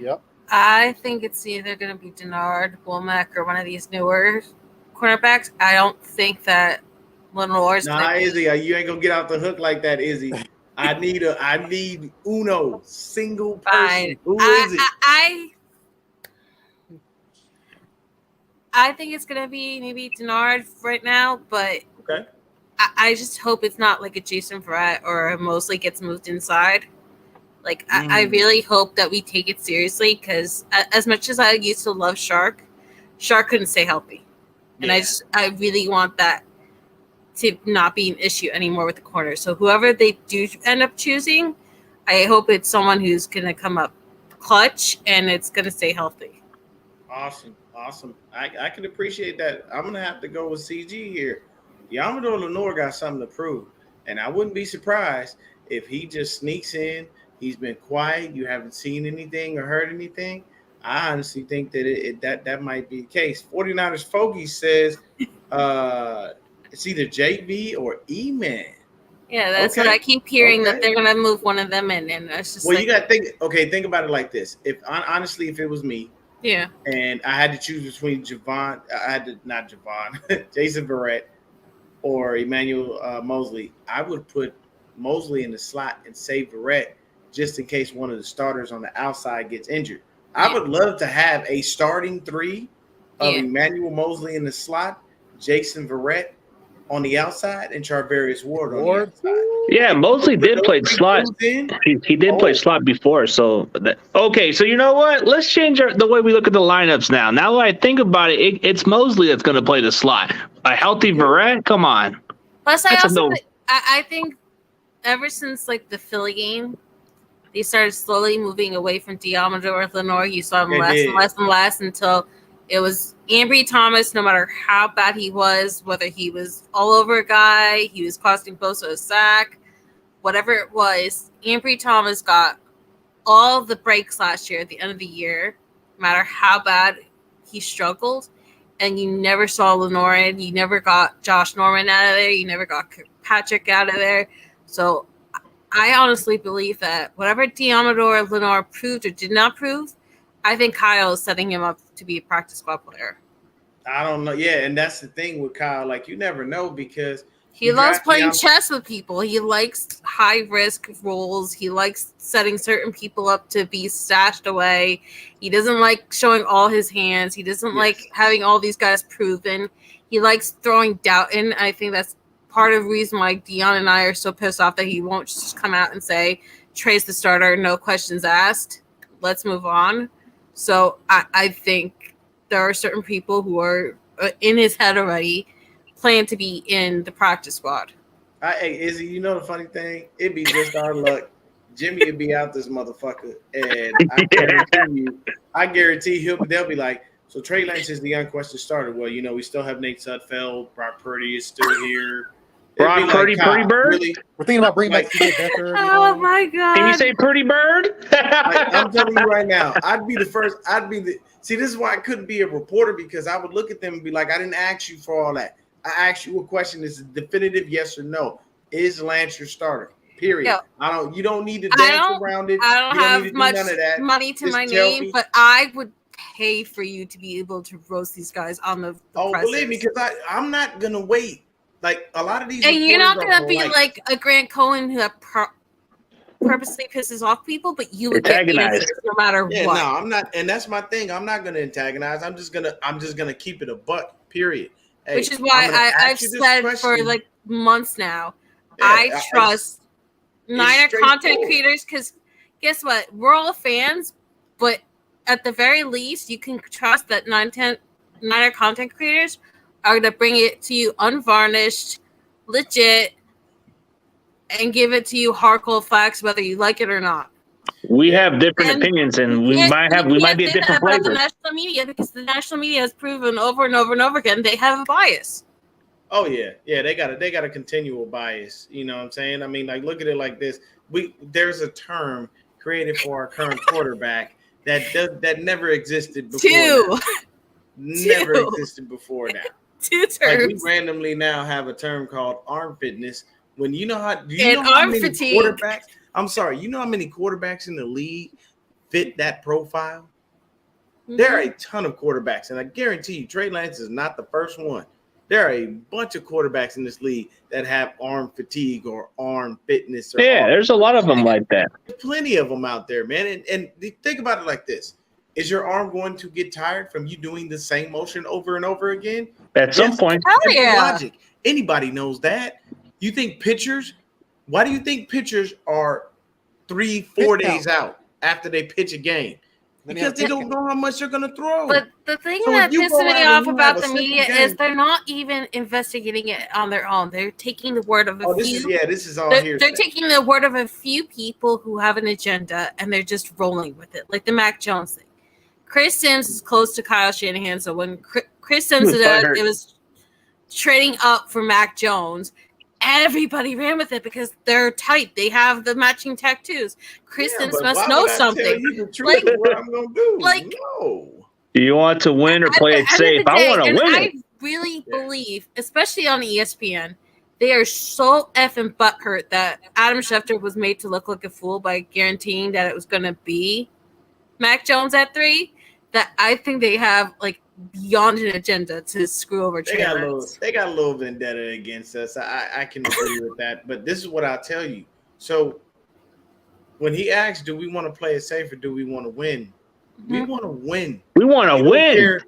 Yep. I think it's either going to be Denard, Womack, or one of these newer cornerbacks. I don't think that Lenore's Izzy, you ain't gonna get out the hook like that, Izzy. I need uno single person. Who is it? I think it's gonna be maybe Denard right now, but okay. I just hope it's not like a Jason Verrett or a Mosley gets moved inside. Like I really hope that we take it seriously because as much as I used to love Shark couldn't stay healthy, and I really want that to not be an issue anymore with the corner. So whoever they do end up choosing, I hope it's someone who's going to come up clutch and it's going to stay healthy. Awesome. I can appreciate that. I'm going to have to go with CG here. Yamato Lenore got something to prove, and I wouldn't be surprised if he just sneaks in. He's been quiet. You haven't seen anything or heard anything. I honestly think that that might be the case. 49ers Fogey says it's either JV or E-Man. Yeah, that's what I keep hearing, that they're going to move one of them in. And that's just you got to think about it like this. If it was me, and I had to choose between Jason Verrett or Emmanuel Mosley, I would put Mosley in the slot and save Verrett just in case one of the starters on the outside gets injured. I would love to have a starting three of Emmanuel Mosley in the slot, Jason Verrett on the outside, and Charvarius Ward on the outside. Yeah, Mosley did play slot. He did play slot before. So, so you know what? Let's change the way we look at the lineups now. Now that I think about it, it's Mosley that's going to play the slot. A healthy Verrett? Come on. Plus, I think ever since like the Philly game, they started slowly moving away from Diamador or Lenore. You saw him less and less until it was Ambry Thomas, no matter how bad he was, whether he was all over a guy, he was costing Bosa a sack, whatever it was, Ambry Thomas got all the breaks last year at the end of the year, no matter how bad he struggled. And you never saw Lenore in. You never got Josh Norman out of there. You never got Patrick out of there. So I honestly believe that whatever Diamador Lenore proved or did not prove, I think Kyle is setting him up to be a practice squad player. I don't know. Yeah, and that's the thing with Kyle. Like, you never know because he loves playing chess with people. He likes high-risk roles. He likes setting certain people up to be stashed away. He doesn't like showing all his hands. He doesn't like having all these guys proven. He likes throwing doubt in. I think that's part of the reason why Dion and I are so pissed off that he won't just come out and say, Trey's the starter, no questions asked. Let's move on. So I think there are certain people who are in his head already plan to be in the practice squad. Hey, Izzy, you know the funny thing? It'd be just our luck. Jimmy would be out this motherfucker. And I guarantee they'll be like, so Trey Lance is the unquestioned starter. Well, we still have Nate Sudfeld. Brock Purdy is still here. Brock Purdy, Purdy Bird? Really? We're thinking about bringing back CJ Becker. Oh, my God. Can you say Purdy Bird? I'm telling you right now, I'd be the first. See, this is why I couldn't be a reporter, because I would look at them and be like, I didn't ask you for all that. I asked you a question. Is it definitive yes or no? Is Lance your starter? Period. Yo, you don't need to dance around it. I don't have much money to my name, but I would pay for you to be able to roast these guys on the believe me, because I'm not gonna wait. Like a lot of these, and you're not gonna be like a Grant Cohen who purposely pisses off people, but you would get answers no matter what. No, I'm not, and that's my thing. I'm not gonna antagonize. I'm just gonna keep it a buck. Period. Hey, which is why I've said for like months now, I trust Niner content creators, because guess what? We're all fans, but at the very least, you can trust that Niner content creators are going to bring it to you unvarnished, legit, and give it to you hardcore facts, whether you like it or not. We have different opinions, and we might be a different flavor. The national media, because the national media has proven over and over and over again they have a bias. Oh yeah, they got a continual bias. You know what I'm saying? I mean, like, look at it like this. There's a term created for our current quarterback that never existed before. Never existed before now. Two terms. Like, we randomly now have a term called arm fitness. When you know how arm many fatigue. quarterbacks? I'm sorry, you know how many quarterbacks in the league fit that profile? Mm-hmm. There are a ton of quarterbacks, and I guarantee you, Trey Lance is not the first one. There are a bunch of quarterbacks in this league that have arm fatigue or arm fitness. There's a lot of them like that. There's plenty of them out there, man. And think about it like this. Is your arm going to get tired from you doing the same motion over and over again? At some point. Hell yeah. Logic. Anybody knows that. You think pitchers? Why do you think pitchers are 3-4 days out after they pitch a game? Because they don't know how much they're going to throw. But the thing that pisses me off about the media is they're not even investigating it on their own. They're taking the word of a few. This is all here. They're taking the word of a few people who have an agenda, and they're just rolling with it, like the Mac Jones thing. Chris Sims is close to Kyle Shanahan, so when Chris Sims it was trading up for Mac Jones, everybody ran with it because they're tight. They have the matching tattoos. Chris Sims must know something. Like, what I'm gonna do? Like, no. Do you want to win or play it safe? I want to win it. I really believe, especially on ESPN, they are so effing butthurt that Adam Schefter was made to look like a fool by guaranteeing that it was going to be Mac Jones at 3. That I think they have like beyond an agenda to screw over. They got a little vendetta against us. I can agree with that. But this is what I'll tell you. So when he asks, do we want to play it safe or do we want to win? Mm-hmm. We want to win. We want to win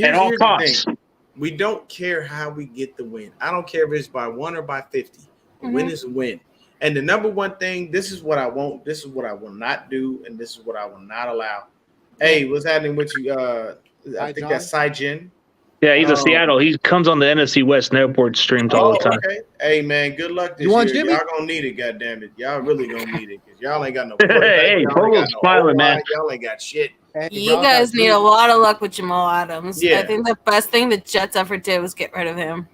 at all costs. We don't care how we get the win. I don't care if it's by 1 or by 50. A win is a win. And the number one thing, this is what I won't, this is what I will not do, and this is what I will not allow. Hey, what's happening with you? I think that's Cy Jin. Yeah, he's in Seattle. He comes on the NFC West Network streams all the time. Okay. Hey, man, good luck this year. Y'all gonna need it, goddammit. Y'all really gonna need it because y'all ain't got no. Hey, Polo's smiling, man. Y'all ain't got shit. Hey, you guys need a lot of luck with Jamal Adams. Yeah. I think the best thing the Jets ever did was get rid of him.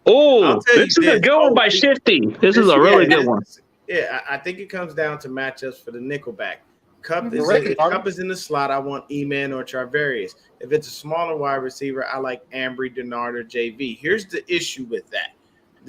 Oh, this is a good one by Shifty. This is a really good one. Yeah, I think it comes down to matchups for the nickelback. If Cup is in the slot, I want E-Man or Charvarius. If it's a smaller wide receiver, I like Ambry, Denard, or JV. Here's the issue with that.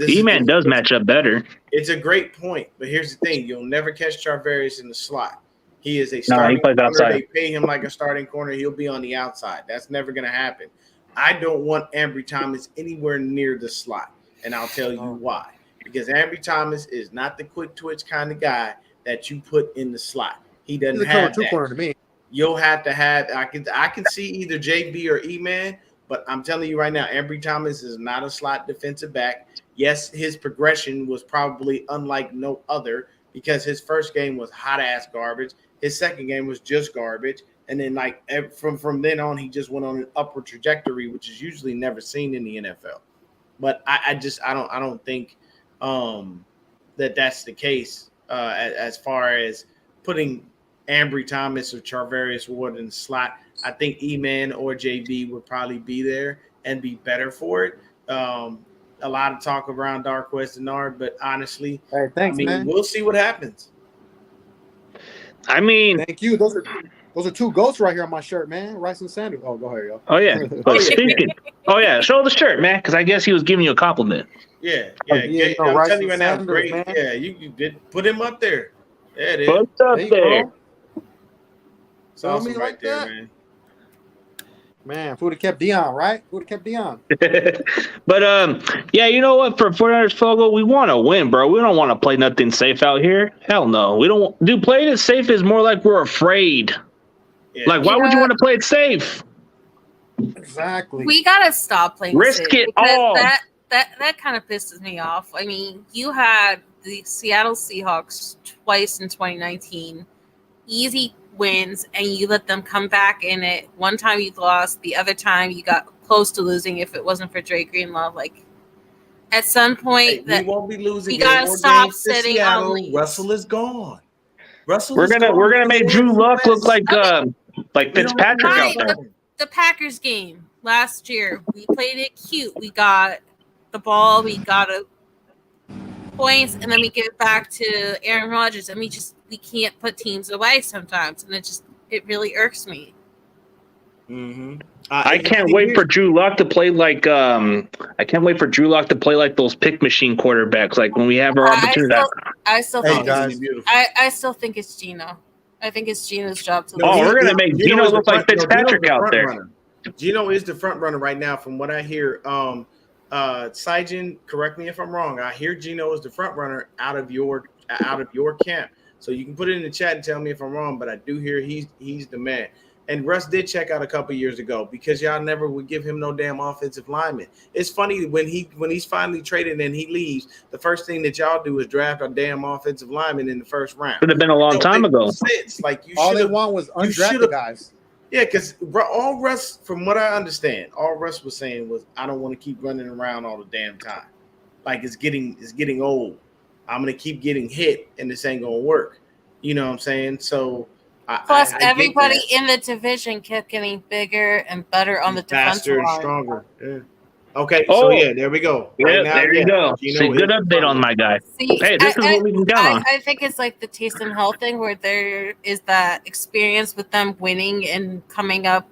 E-Man does match up better. It's a great point, but here's the thing. You'll never catch Charvarius in the slot. He is a starting he plays corner. Outside. They pay him like a starting corner. He'll be on the outside. That's never going to happen. I don't want Ambry Thomas anywhere near the slot, and I'll tell you why. Because Ambry Thomas is not the quick twitch kind of guy that you put in the slot. He doesn't have that. To me. You'll have to have. I can see either JB or E-Man, but I'm telling you right now, Ambry Thomas is not a slot defensive back. Yes, his progression was probably unlike no other because his first game was hot ass garbage. His second game was just garbage, and then like from then on, he just went on an upward trajectory, which is usually never seen in the NFL. But I don't think that's the case as far as putting Ambry Thomas or Charvarius Ward in the slot. I think E-Man or JB would probably be there and be better for it. A lot of talk around Darqueze Denard, but honestly, hey, thanks, man. We'll see what happens. I mean, thank you. Those are two goats right here on my shirt, man. Rice and Sanders. Oh, go ahead, yo. Oh yeah. Show the shirt, man, because I guess he was giving you a compliment. Yeah. I'm telling you right now, great. Man. Yeah, you did put him up there. There it is. What's up there? It's awesome right there, man. Man, who would have kept Dion, right? Who would have kept Dion? But yeah, you know what? For 49ers Fogle, we want to win, bro. We don't want to play nothing safe out here. Hell no. We don't. Playing it safe is more like we're afraid. Yeah. Like, why would you want to play it safe? Exactly. We gotta stop playing risk safe it all. that kind of pisses me off. I mean, you had the Seattle Seahawks twice in 2019, easy wins, and you let them come back in it. One time you lost, the other time you got close to losing if it wasn't for Dre Greenlove. Like, at some point, we won't be losing. we gotta more stop games to sitting Seattle. on leads. Russell is gone. Russell. We're is gonna gone. make Drew Luck look like We don't Fitzpatrick have out to there. worry about The Packers game last year, we played it cute. We got the ball, we got points, and then we give it back to Aaron Rodgers, and we can't put teams away sometimes, and it really irks me. Mm-hmm. I can't wait for Drew Luck to play like those pick machine quarterbacks. Like when we have our opportunity. I still Hey, think guys. I still think it's Geno. I think it's Geno's job to. Oh, we're gonna make Geno look like Fitzpatrick out there. Runner. Geno is the front runner right now, from what I hear. Sijin, correct me if I'm wrong. I hear Geno is the front runner out of your camp. So you can put it in the chat and tell me if I'm wrong, but I do hear he's the man. And Russ did check out a couple years ago because y'all never would give him no damn offensive lineman. It's funny when he's finally traded and he leaves, the first thing that y'all do is draft a damn offensive lineman in the first round. Should have been a long time ago. Like all they want was undrafted guys. Yeah, because all Russ, from what I understand, all Russ was saying was, I don't want to keep running around all the damn time. Like it's getting old. I'm gonna keep getting hit, and this ain't gonna work. You know what I'm saying? So. Plus, everybody in the division kept getting bigger and better on the defensive line. Stronger. Yeah. Okay, so there we go. Right now, there you go. See, good update on my guy. See, hey, this is what we can count on. I think it's like the Taysom Hill thing, where there is that experience with them winning and coming up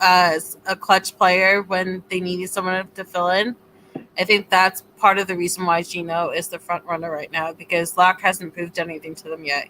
as a clutch player when they needed someone to fill in. I think that's part of the reason why Geno is the front runner right now, because Locke hasn't proved anything to them yet.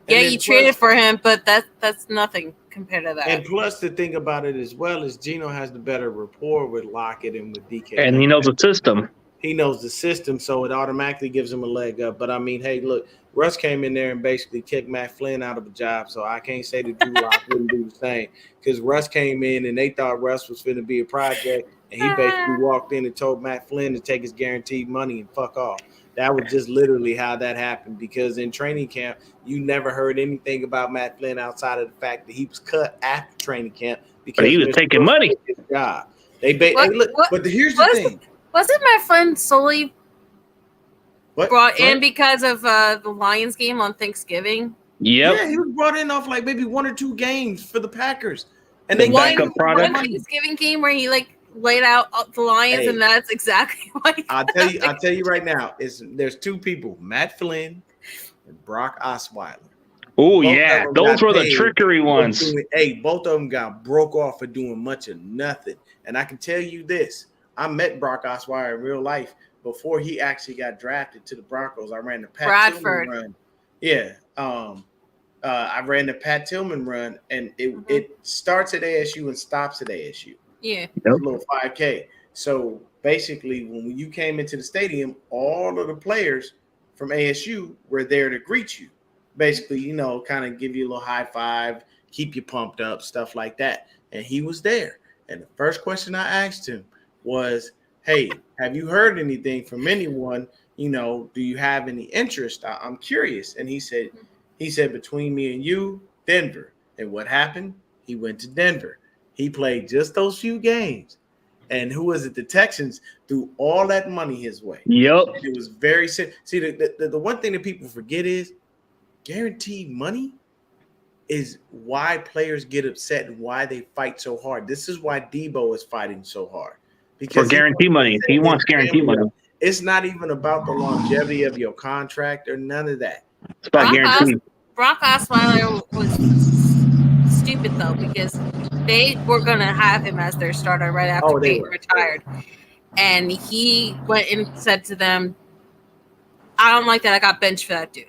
Yeah, you traded for him, but that's nothing compared to that. And plus, the thing about it as well is Geno has the better rapport with Lockett and with DK. And he knows the system. He knows the system, so it automatically gives him a leg up. But, I mean, hey, look, Russ came in there and basically kicked Matt Flynn out of a job, so I can't say that Drew Lock wouldn't do the same. Because Russ came in and they thought Russ was going to be a project, and he basically walked in and told Matt Flynn to take his guaranteed money and fuck off. That was just literally how that happened, because in training camp, you never heard anything about Matt Flynn outside of the fact that he was cut after training camp because he was taking money. His job. Here's the thing. Wasn't Matt Flynn solely brought in What? because of the Lions game on Thanksgiving? Yep. Yeah, he was brought in off like maybe 1 or 2 games for the Packers, and The they backup product. One Thanksgiving game where he laid out the Lions, Hey. and that's exactly why. I'll tell you right now, there's 2 people, Matt Flynn and Brock Osweiler. Oh Both yeah, of them those got were the paid trickery for ones. both of them got broke off for doing much of nothing. And I can tell you this: I met Brock Osweiler in real life before he actually got drafted to the Broncos. I ran the Pat Bradford. Tillman run. Yeah, I ran the Pat Tillman run, and it starts at ASU and stops at ASU. Yeah. It's a little 5K. So basically, when you came into the stadium, all of the players from ASU were there to greet you. Basically, kind of give you a little high five, keep you pumped up, stuff like that. And he was there. And the first question I asked him was, hey, have you heard anything from anyone? Do you have any interest? I'm curious. And he said, between me and you, Denver. And what happened? He went to Denver. He played just those few games. And who was it? The Texans threw all that money his way. Yep. It was very simple. See, the one thing that people forget is guaranteed money is why players get upset and why they fight so hard. This is why Debo is fighting so hard. For guarantee money. He wants guarantee money. It's not even about the longevity of your contract or none of that. It's about guarantee. Brock Osweiler was stupid, though, because they were going to have him as their starter right after Peyton retired. And he went and said to them, I don't like that I got benched for that dude.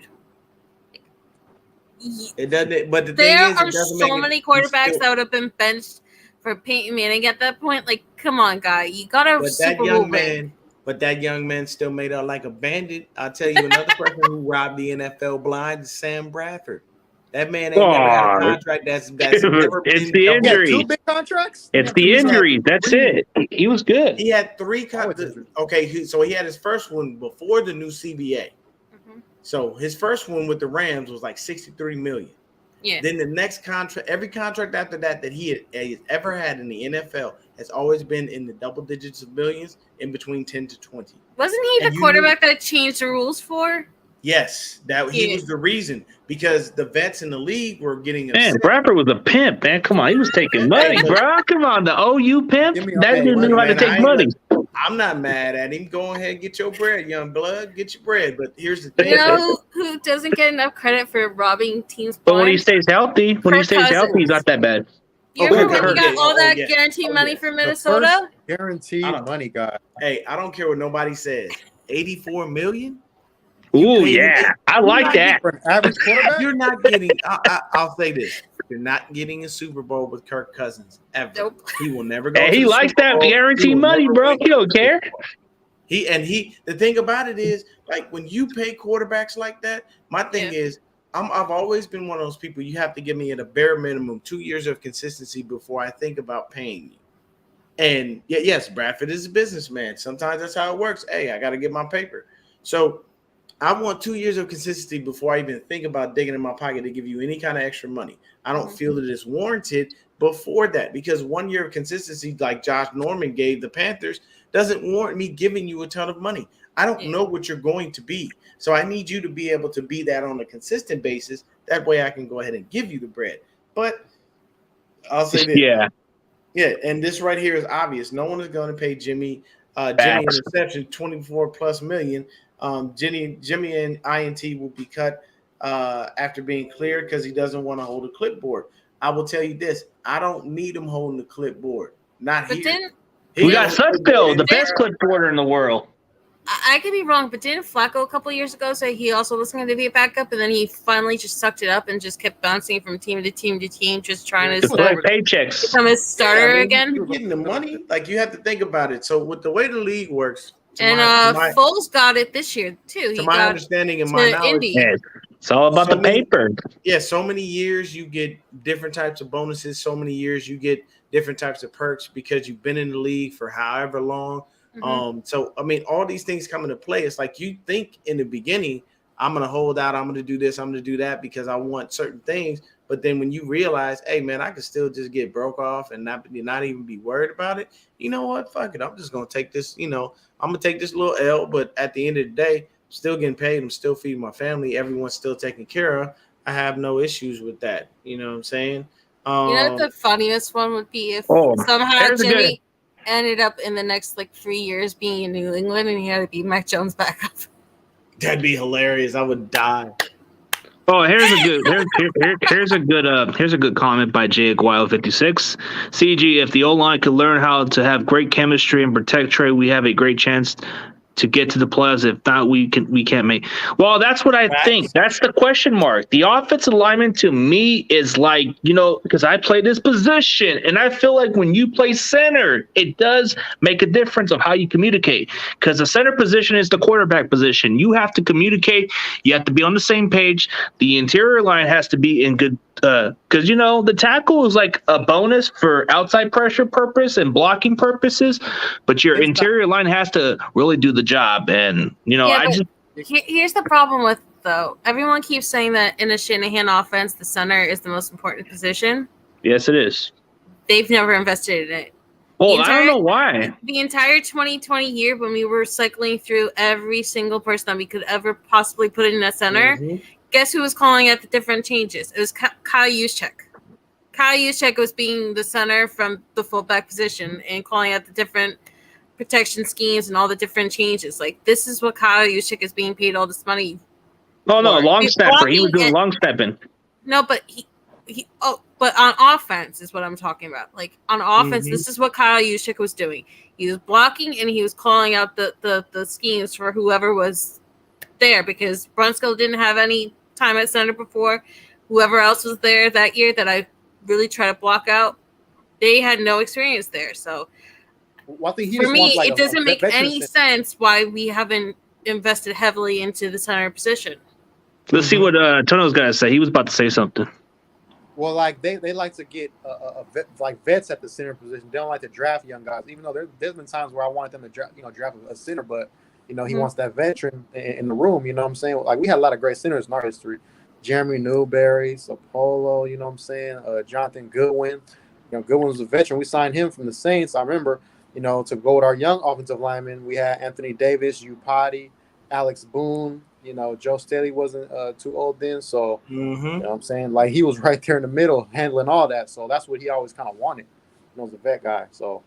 It doesn't. But there are so many quarterbacks that would have been benched for Peyton Manning at that point. Like, come on, guy, you got to Super Bowl win. But that young man still made out like a bandit. I'll tell you another person who robbed the NFL blind is Sam Bradford. That man ain't never had a Aw. contract that's never It's been the double- Yeah, injury. two big contracts. It's the injuries. That's it. He was good. He had 3 Always contracts. injured. Okay, so he had his first one before the new CBA. Mhm. So his first one with the Rams was like 63 million. Yeah. Then the next contract, every contract after that he has ever had in the NFL has always been in the double digits of millions, in between 10 to 20. Wasn't he And the you quarterback that changed the rules for? Yes, that he Yeah. was the reason, because the vets in the league were getting Man, upset. Bradford was a pimp, man. Come on, he was taking money, bro. Come on, the OU pimp. Give me That all dude that knew how to money, man. take money. I'm not mad at him. Go ahead and get your bread, young blood. Get your bread. But here's the You thing. know who doesn't get enough credit for robbing teams But when he blind? stays healthy, Kirk he's not that bad. You Okay, remember when Kirk, he got yeah. all Oh, that yeah. guaranteed Oh, money yeah. from The Minnesota? first guaranteed I don't- money guy. Hey, I don't care what nobody says. 84 million? Ooh, paid him yeah. eight- I like that. For an average quarterback, You're not getting. I'll say this: you're not getting a Super Bowl with Kirk Cousins ever. Nope. He will never go. Hey, to he the likes Super that Bowl. He guaranteed will money, never bro. win. He don't care. The thing about it is, like, when you pay quarterbacks like that, my thing is, I've always been one of those people. You have to give me at a bare minimum 2 years of consistency before I think about paying you. And yes, Bradford is a businessman. Sometimes that's how it works. Hey, I got to get my paper. So I want 2 years of consistency before I even think about digging in my pocket to give you any kind of extra money. I don't feel that it's warranted before that, because 1 year of consistency, like Josh Norman gave the Panthers, doesn't warrant me giving you a ton of money. I don't know what you're going to be. So I need you to be able to be that on a consistent basis. That way I can go ahead and give you the bread. But I'll say this. Yeah, and this right here is obvious. No one is going to pay Jimmy Interception 24 plus million. Jimmy and INT will be cut after being cleared because he doesn't want to hold a clipboard. I will tell you this: I don't need him holding the clipboard. Not But here. then We got Sudfeld, the best clipboarder in the world. I could be wrong, but didn't Flacco a couple years ago say he also was going to be a backup, and then he finally just sucked it up and just kept bouncing from team to team to team, just trying to collect paychecks. become a starter again? You're getting the money. Like, you have to think about it. So with the way the league works, And Foles got it this year too. To my understanding and my knowledge, it's all about the paper. Yeah, so many years you get different types of bonuses. So many years you get different types of perks because you've been in the league for however long. So I mean, all these things come into play. It's like you think in the beginning, I'm gonna hold out, I'm gonna do this, I'm gonna do that because I want certain things. But then when you realize, hey man, I can still just get broke off and not even be worried about it. You know what? Fuck it. I'm just gonna take this. I'm gonna take this little L. But at the end of the day, I'm still getting paid. I'm still feeding my family. Everyone's still taken care of. I have no issues with that. You know what I'm saying? You know what the funniest one would be if somehow Jimmy ended up in the next 3 years being in New England and he had to be Mac Jones backup. That'd be hilarious. I would die. Oh, here's a good comment by Jay Aguayo 56. CG, if the O-line could learn how to have great chemistry and protect Trey, we have a great chance to get to the playoffs. If not, we can't make. Well, that's what I think. That's the question mark. The offensive lineman to me is because I play this position, and I feel like when you play center, it does make a difference of how you communicate. Because the center position is the quarterback position. You have to communicate. You have to be on the same page. The interior line has to be in good. Because the tackle is like a bonus for outside pressure purpose and blocking purposes, but your interior line has to really do the job. And here's the problem with everyone keeps saying that in a Shanahan offense, the center is the most important position. Yes, it is. They've never invested in it. Well, I don't know why. The entire 2020 year, when we were cycling through every single person that we could ever possibly put in that center. Guess who was calling out the different changes? It was Kyle Juszczyk. Kyle Juszczyk was being the center from the fullback position and calling out the different protection schemes and all the different changes. This is what Kyle Juszczyk is being paid all this money. Oh no, long snapper. He was doing long stepping. No, but but on offense is what I'm talking about. On offense, this is what Kyle Juszczyk was doing. He was blocking and he was calling out the schemes for whoever was there, because Brunskill didn't have any time at center before. Whoever else was there that year that I really try to block out, they had no experience there. So for me, it doesn't make any sense why we haven't invested heavily into the center position. Let's see what Tono's got to say. He was about to say something. Well, like they like to get like vets at the center position. They don't like to draft young guys, even though there's been times where I wanted them to draft a center, but he wants that veteran in the room. You know what I'm saying? Like we had a lot of great centers in our history. Jeremy Newberry, Sapolo, you know what I'm saying? Jonathan Goodwin. Goodwin was a veteran. We signed him from the Saints. I remember, to go with our young offensive linemen. We had Anthony Davis, Upati, Alex Boone. Joe Staley wasn't too old then, so you know what I'm saying? Like he was right there in the middle handling all that. So that's what he always kind of wanted. He was a vet guy. So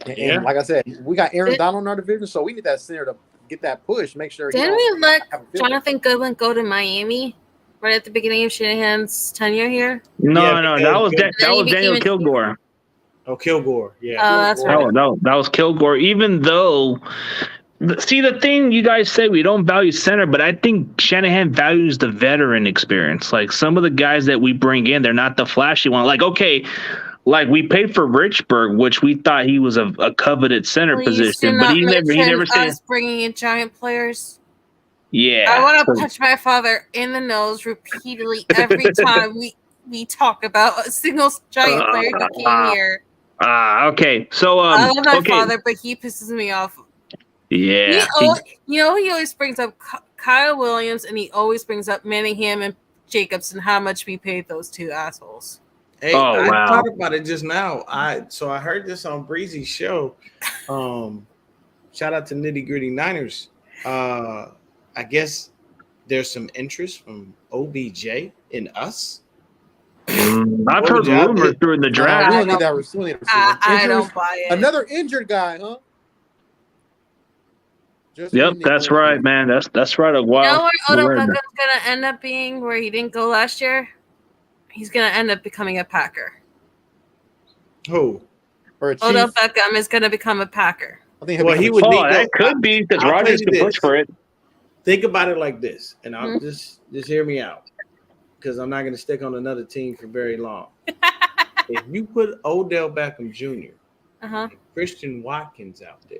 and like I said, we got Aaron Donald in our division, so we need that center to get that push, make sure Didn't we let Jonathan Goodwin go to Miami right at the beginning of Shanahan's tenure here? No, that was Daniel Kilgore. Oh, Kilgore, yeah. Oh, that's right. That was Kilgore. Even though, see, the thing you guys say we don't value center, but I think Shanahan values the veteran experience. Like some of the guys that we bring in, they're not the flashy one. Like, okay, like we paid for Richburg, which we thought he was a coveted center position, but he never said us bringing in giant players. Yeah, I want to punch my father in the nose repeatedly every time we talk about a single giant player who came here. Okay. So I love my father, but he pisses me off. Yeah. He always brings up Kyle Williams, and he always brings up Manningham and Jacobs and how much we paid those two assholes. Hey, I thought about it just now. I heard this on Breezy's show. Shout out to Nitty Gritty Niners. I guess there's some interest from OBJ in us. I've heard rumors during the draft. We don't need that receiver. I don't buy it. Another injured guy, huh? Yep, that's right, man. That's right. You know where Odell Beckham's gonna end up being, where he didn't go last year? He's gonna end up becoming a Packer. Who? Odell Beckham is gonna become a Packer. I think he would need that could be because Rodgers could push for it. Think about it like this, and I'll just hear me out, because I'm not going to stick on another team for very long. If you put Odell Beckham Jr. And Christian Watkins out there,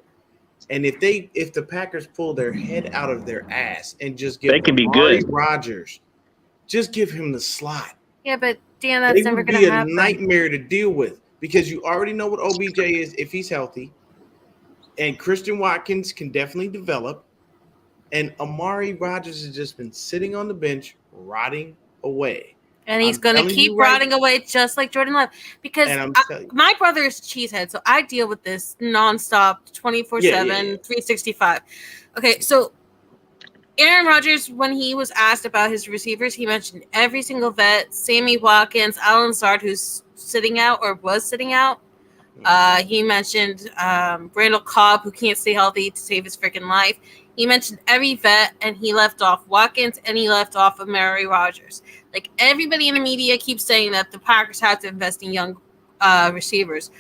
and if the Packers pull their head out of their ass and just give Amari Rodgers, just give him the slot. Yeah, but Dan, that's never going to happen. It would be a nightmare to deal with, because you already know what OBJ is if he's healthy, and Christian Watkins can definitely develop. And Amari Rodgers has just been sitting on the bench, rotting away. And he's going to keep rotting away just like Jordan Love. Because my brother is cheesehead, so I deal with this nonstop, 24/7, 365. Okay, so Aaron Rodgers, when he was asked about his receivers, he mentioned every single vet, Sammy Watkins, Alan Lazard, who's sitting out or was sitting out. He mentioned Randall Cobb, who can't stay healthy to save his freaking life. He mentioned every vet, and he left off Watkins, and he left off Amari Rodgers. Like, everybody in the media keeps saying that the Packers have to invest in young receivers.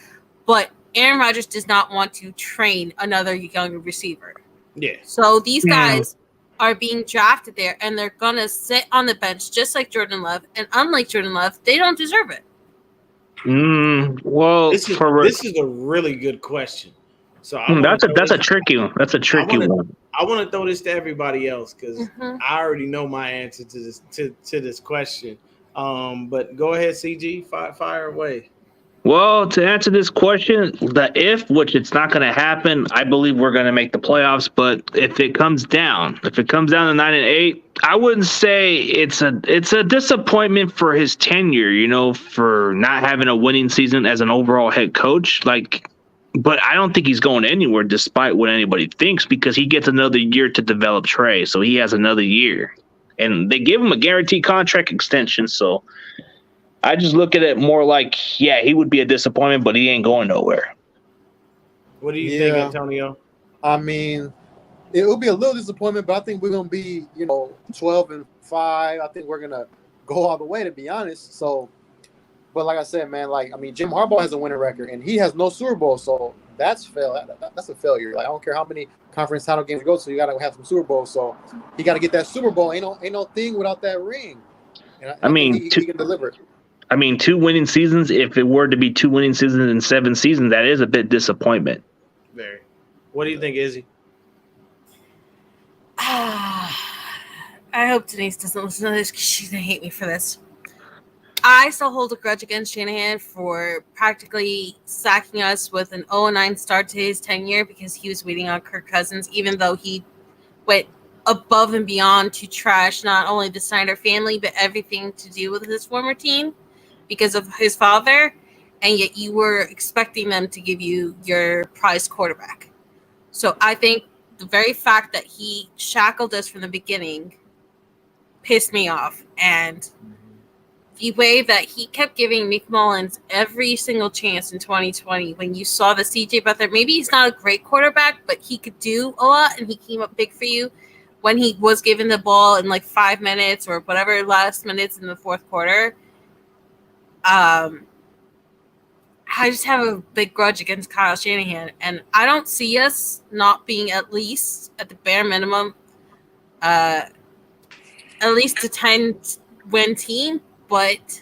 But Aaron Rodgers does not want to train another young receiver. Yeah. So these guys are being drafted there, and they're going to sit on the bench just like Jordan Love. And unlike Jordan Love, they don't deserve it. Well, this is a really good question. So that's a tricky one. That's a tricky one. I want to throw this to everybody else, because I already know my answer to this question. But go ahead, CG, fire away. Well, to answer this question, which it's not going to happen, I believe we're going to make the playoffs. But if it comes down to 9-8, I wouldn't say it's a disappointment for his tenure, for not having a winning season as an overall head coach. But I don't think he's going anywhere, despite what anybody thinks, because he gets another year to develop Trey. So he has another year, and they give him a guaranteed contract extension. So I just look at it more like, he would be a disappointment, but he ain't going nowhere. What do you think, Antonio? I mean, it will be a little disappointment, but I think we're going to be, 12-5. I think we're going to go all the way, to be honest. So, but like I said, man, Jim Harbaugh has a winning record, and he has no Super Bowl, so that's that's a failure. Like, I don't care how many conference title games you go to, you got to have some Super Bowls. So he got to get that Super Bowl. Ain't no thing without that ring. And I mean, he can deliver it. I mean, 2 winning seasons. If it were to be 2 winning seasons in 7 seasons, that is a bit disappointment. Very. What do you think, Izzy? I I hope Denise doesn't listen to this because she's gonna hate me for this. I still hold a grudge against Shanahan for practically sacking us with an 0-9 start to his tenure because he was waiting on Kirk Cousins, even though he went above and beyond to trash not only the Snyder family, but everything to do with his former team because of his father. And yet you were expecting them to give you your prized quarterback. So I think the very fact that he shackled us from the beginning pissed me off. And the way that he kept giving Nick Mullins every single chance in 2020, when you saw the CJ Beathard, maybe he's not a great quarterback, but he could do a lot and he came up big for you when he was given the ball in like 5 minutes or whatever last minutes in the fourth quarter. I just have a big grudge against Kyle Shanahan, and I don't see us not being at least at the bare minimum, at least a 10-win team. But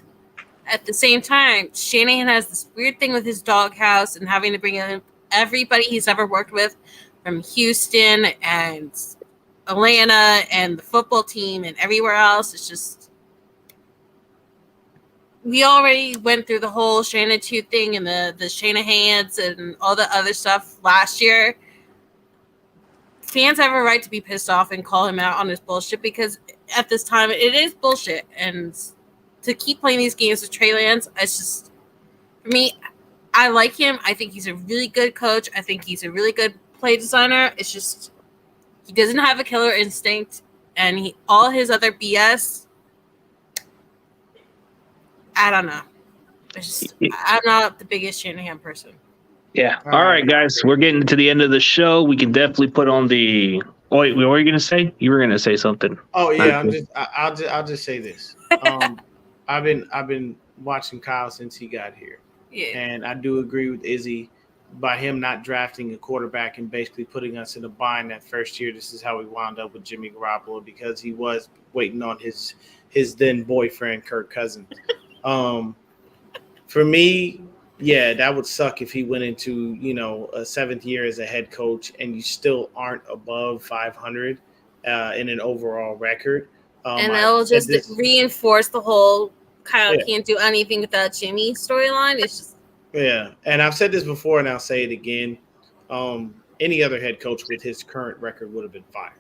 at the same time, Shanahan has this weird thing with his doghouse and having to bring in everybody he's ever worked with from Houston and Atlanta and the football team and everywhere else. It's just, we already went through the whole Shanahan 2 thing and the Shanahans and all the other stuff last year. Fans have a right to be pissed off and call him out on his bullshit because at this time it is bullshit. And to keep playing these games with Trey Lance, it's just, for me, I like him. I think he's a really good coach. I think he's a really good play designer. It's just, he doesn't have a killer instinct, and all his other BS, I don't know. It's just, I'm not the biggest Shanahan person. Yeah. All right, guys. We're getting to the end of the show. We can definitely put on the. Oh, wait, what were you going to say? You were going to say something. Oh yeah, I'll just say this. I've been watching Kyle since he got here. Yeah. And I do agree with Izzy by him not drafting a quarterback and basically putting us in a bind that first year. This is how we wound up with Jimmy Garoppolo because he was waiting on his then boyfriend Kirk Cousins. For me, yeah, that would suck if he went into, a 7th year as a head coach and you still aren't above 500 in an overall record. And that will just reinforce the whole Kyle can't do anything without Jimmy storyline. It's just. Yeah, and I've said this before and I'll say it again. Any other head coach with his current record would have been fired.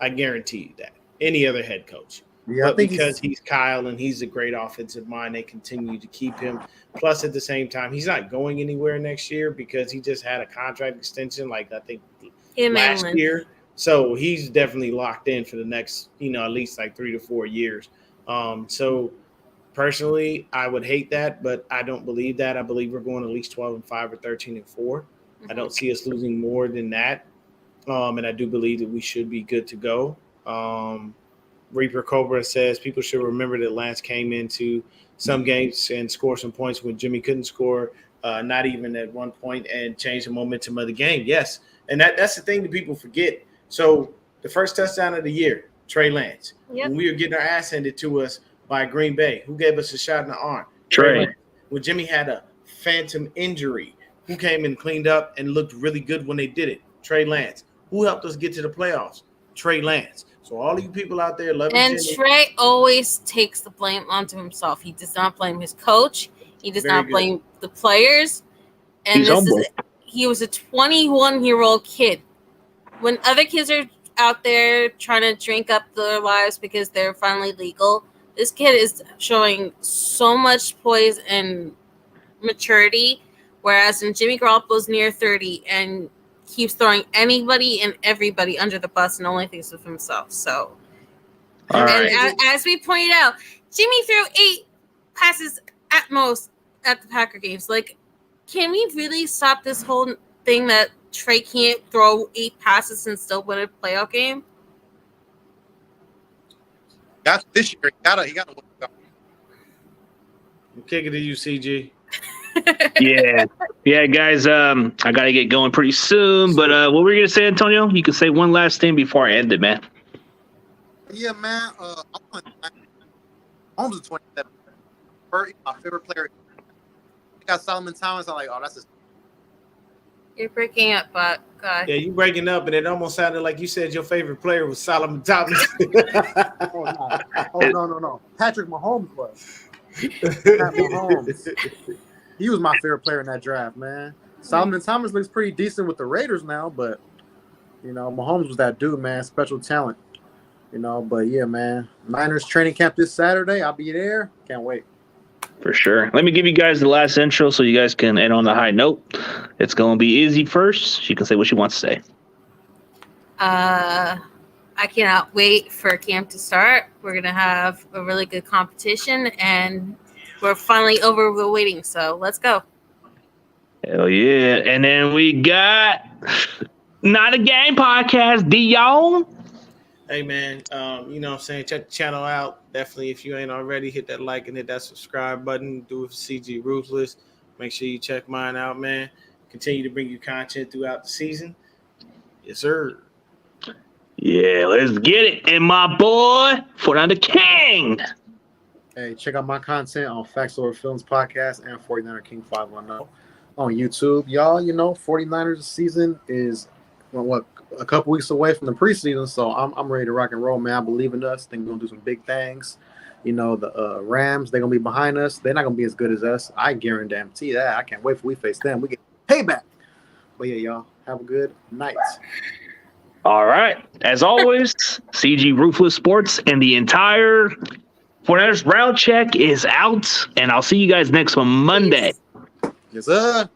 I guarantee you that. Any other head coach. Yeah, but because he's Kyle and he's a great offensive mind, they continue to keep him. Plus, at the same time, he's not going anywhere next year because he just had a contract extension, like I think last year. So he's definitely locked in for the next, at least like 3 to 4 years. So personally, I would hate that, but I don't believe that. I believe we're going at least 12-5 or 13-4. Mm-hmm. I don't see us losing more than that. And I do believe that we should be good to go. Reaper Cobra says people should remember that Lance came into some games and scored some points when Jimmy couldn't score, not even at one point, and changed the momentum of the game. Yes, and that's the thing that people forget. So the first touchdown of the year, Trey Lance. Yep. When we were getting our ass handed to us by Green Bay, who gave us a shot in the arm? Trey. Lance. When Jimmy had a phantom injury, who came and cleaned up and looked really good when they did it? Trey Lance. Who helped us get to the playoffs? Trey Lance. So all of you people out there loving and Jimmy, Trey always takes the blame onto himself. He does not blame his coach. He does not blame the players. And he was a 21-year-old kid. When other kids are out there trying to drink up their lives because they're finally legal, this kid is showing so much poise and maturity. Whereas when Jimmy Garoppolo's near 30 and keeps throwing anybody and everybody under the bus and only thinks of himself. So, as we pointed out, Jimmy threw 8 passes at most at the Packer games. Like, can we really stop this whole thing that Trey can't throw 8 passes and still win a playoff game? That's this year. He gotta look up. I'm kicking to you, CG. Yeah, guys. I gotta get going pretty soon. But what were you gonna say, Antonio? You can say one last thing before I end it, man. Yeah, man. Holmes is 27. My favorite player. I got Solomon Thomas. I'm like, oh, that's You're breaking up, but God. Yeah, you breaking up, and it almost sounded like you said your favorite player was Solomon Thomas. No. Patrick Mahomes was. Pat Mahomes. He was my favorite player in that draft, man. Solomon Thomas looks pretty decent with the Raiders now, but Mahomes was that dude, man. Special talent. But yeah, man. Niners training camp this Saturday. I'll be there. Can't wait. For sure. Let me give you guys the last intro so you guys can end on the high note. It's going to be Izzy first. She can say what she wants to say. I cannot wait for camp to start. We're going to have a really good competition, and we're finally over the waiting, so let's go. Hell yeah. And then we got Not a Game Podcast, Dion. Hey, man, you know what I'm saying? Check the channel out. Definitely, if you ain't already, hit that like and hit that subscribe button. Do it for CG Ruthless. Make sure you check mine out, man. Continue to bring you content throughout the season. Yes, sir. Yeah, let's get it. And my boy, Fortnite King. Hey, check out my content on Facts Over Films podcast and 49er King 510 on YouTube. Y'all, 49ers season is a couple weeks away from the preseason, so I'm ready to rock and roll, man. I believe in us. Think we're gonna do some big things. The Rams, they're gonna be behind us. They're not gonna be as good as us. I guarantee that. I can't wait for we face them. We get payback. But yeah, y'all have a good night. All right. As always, CG Ruthless Sports and the entire 49ers Round Check is out, and I'll see you guys next one Monday. Yes, sir.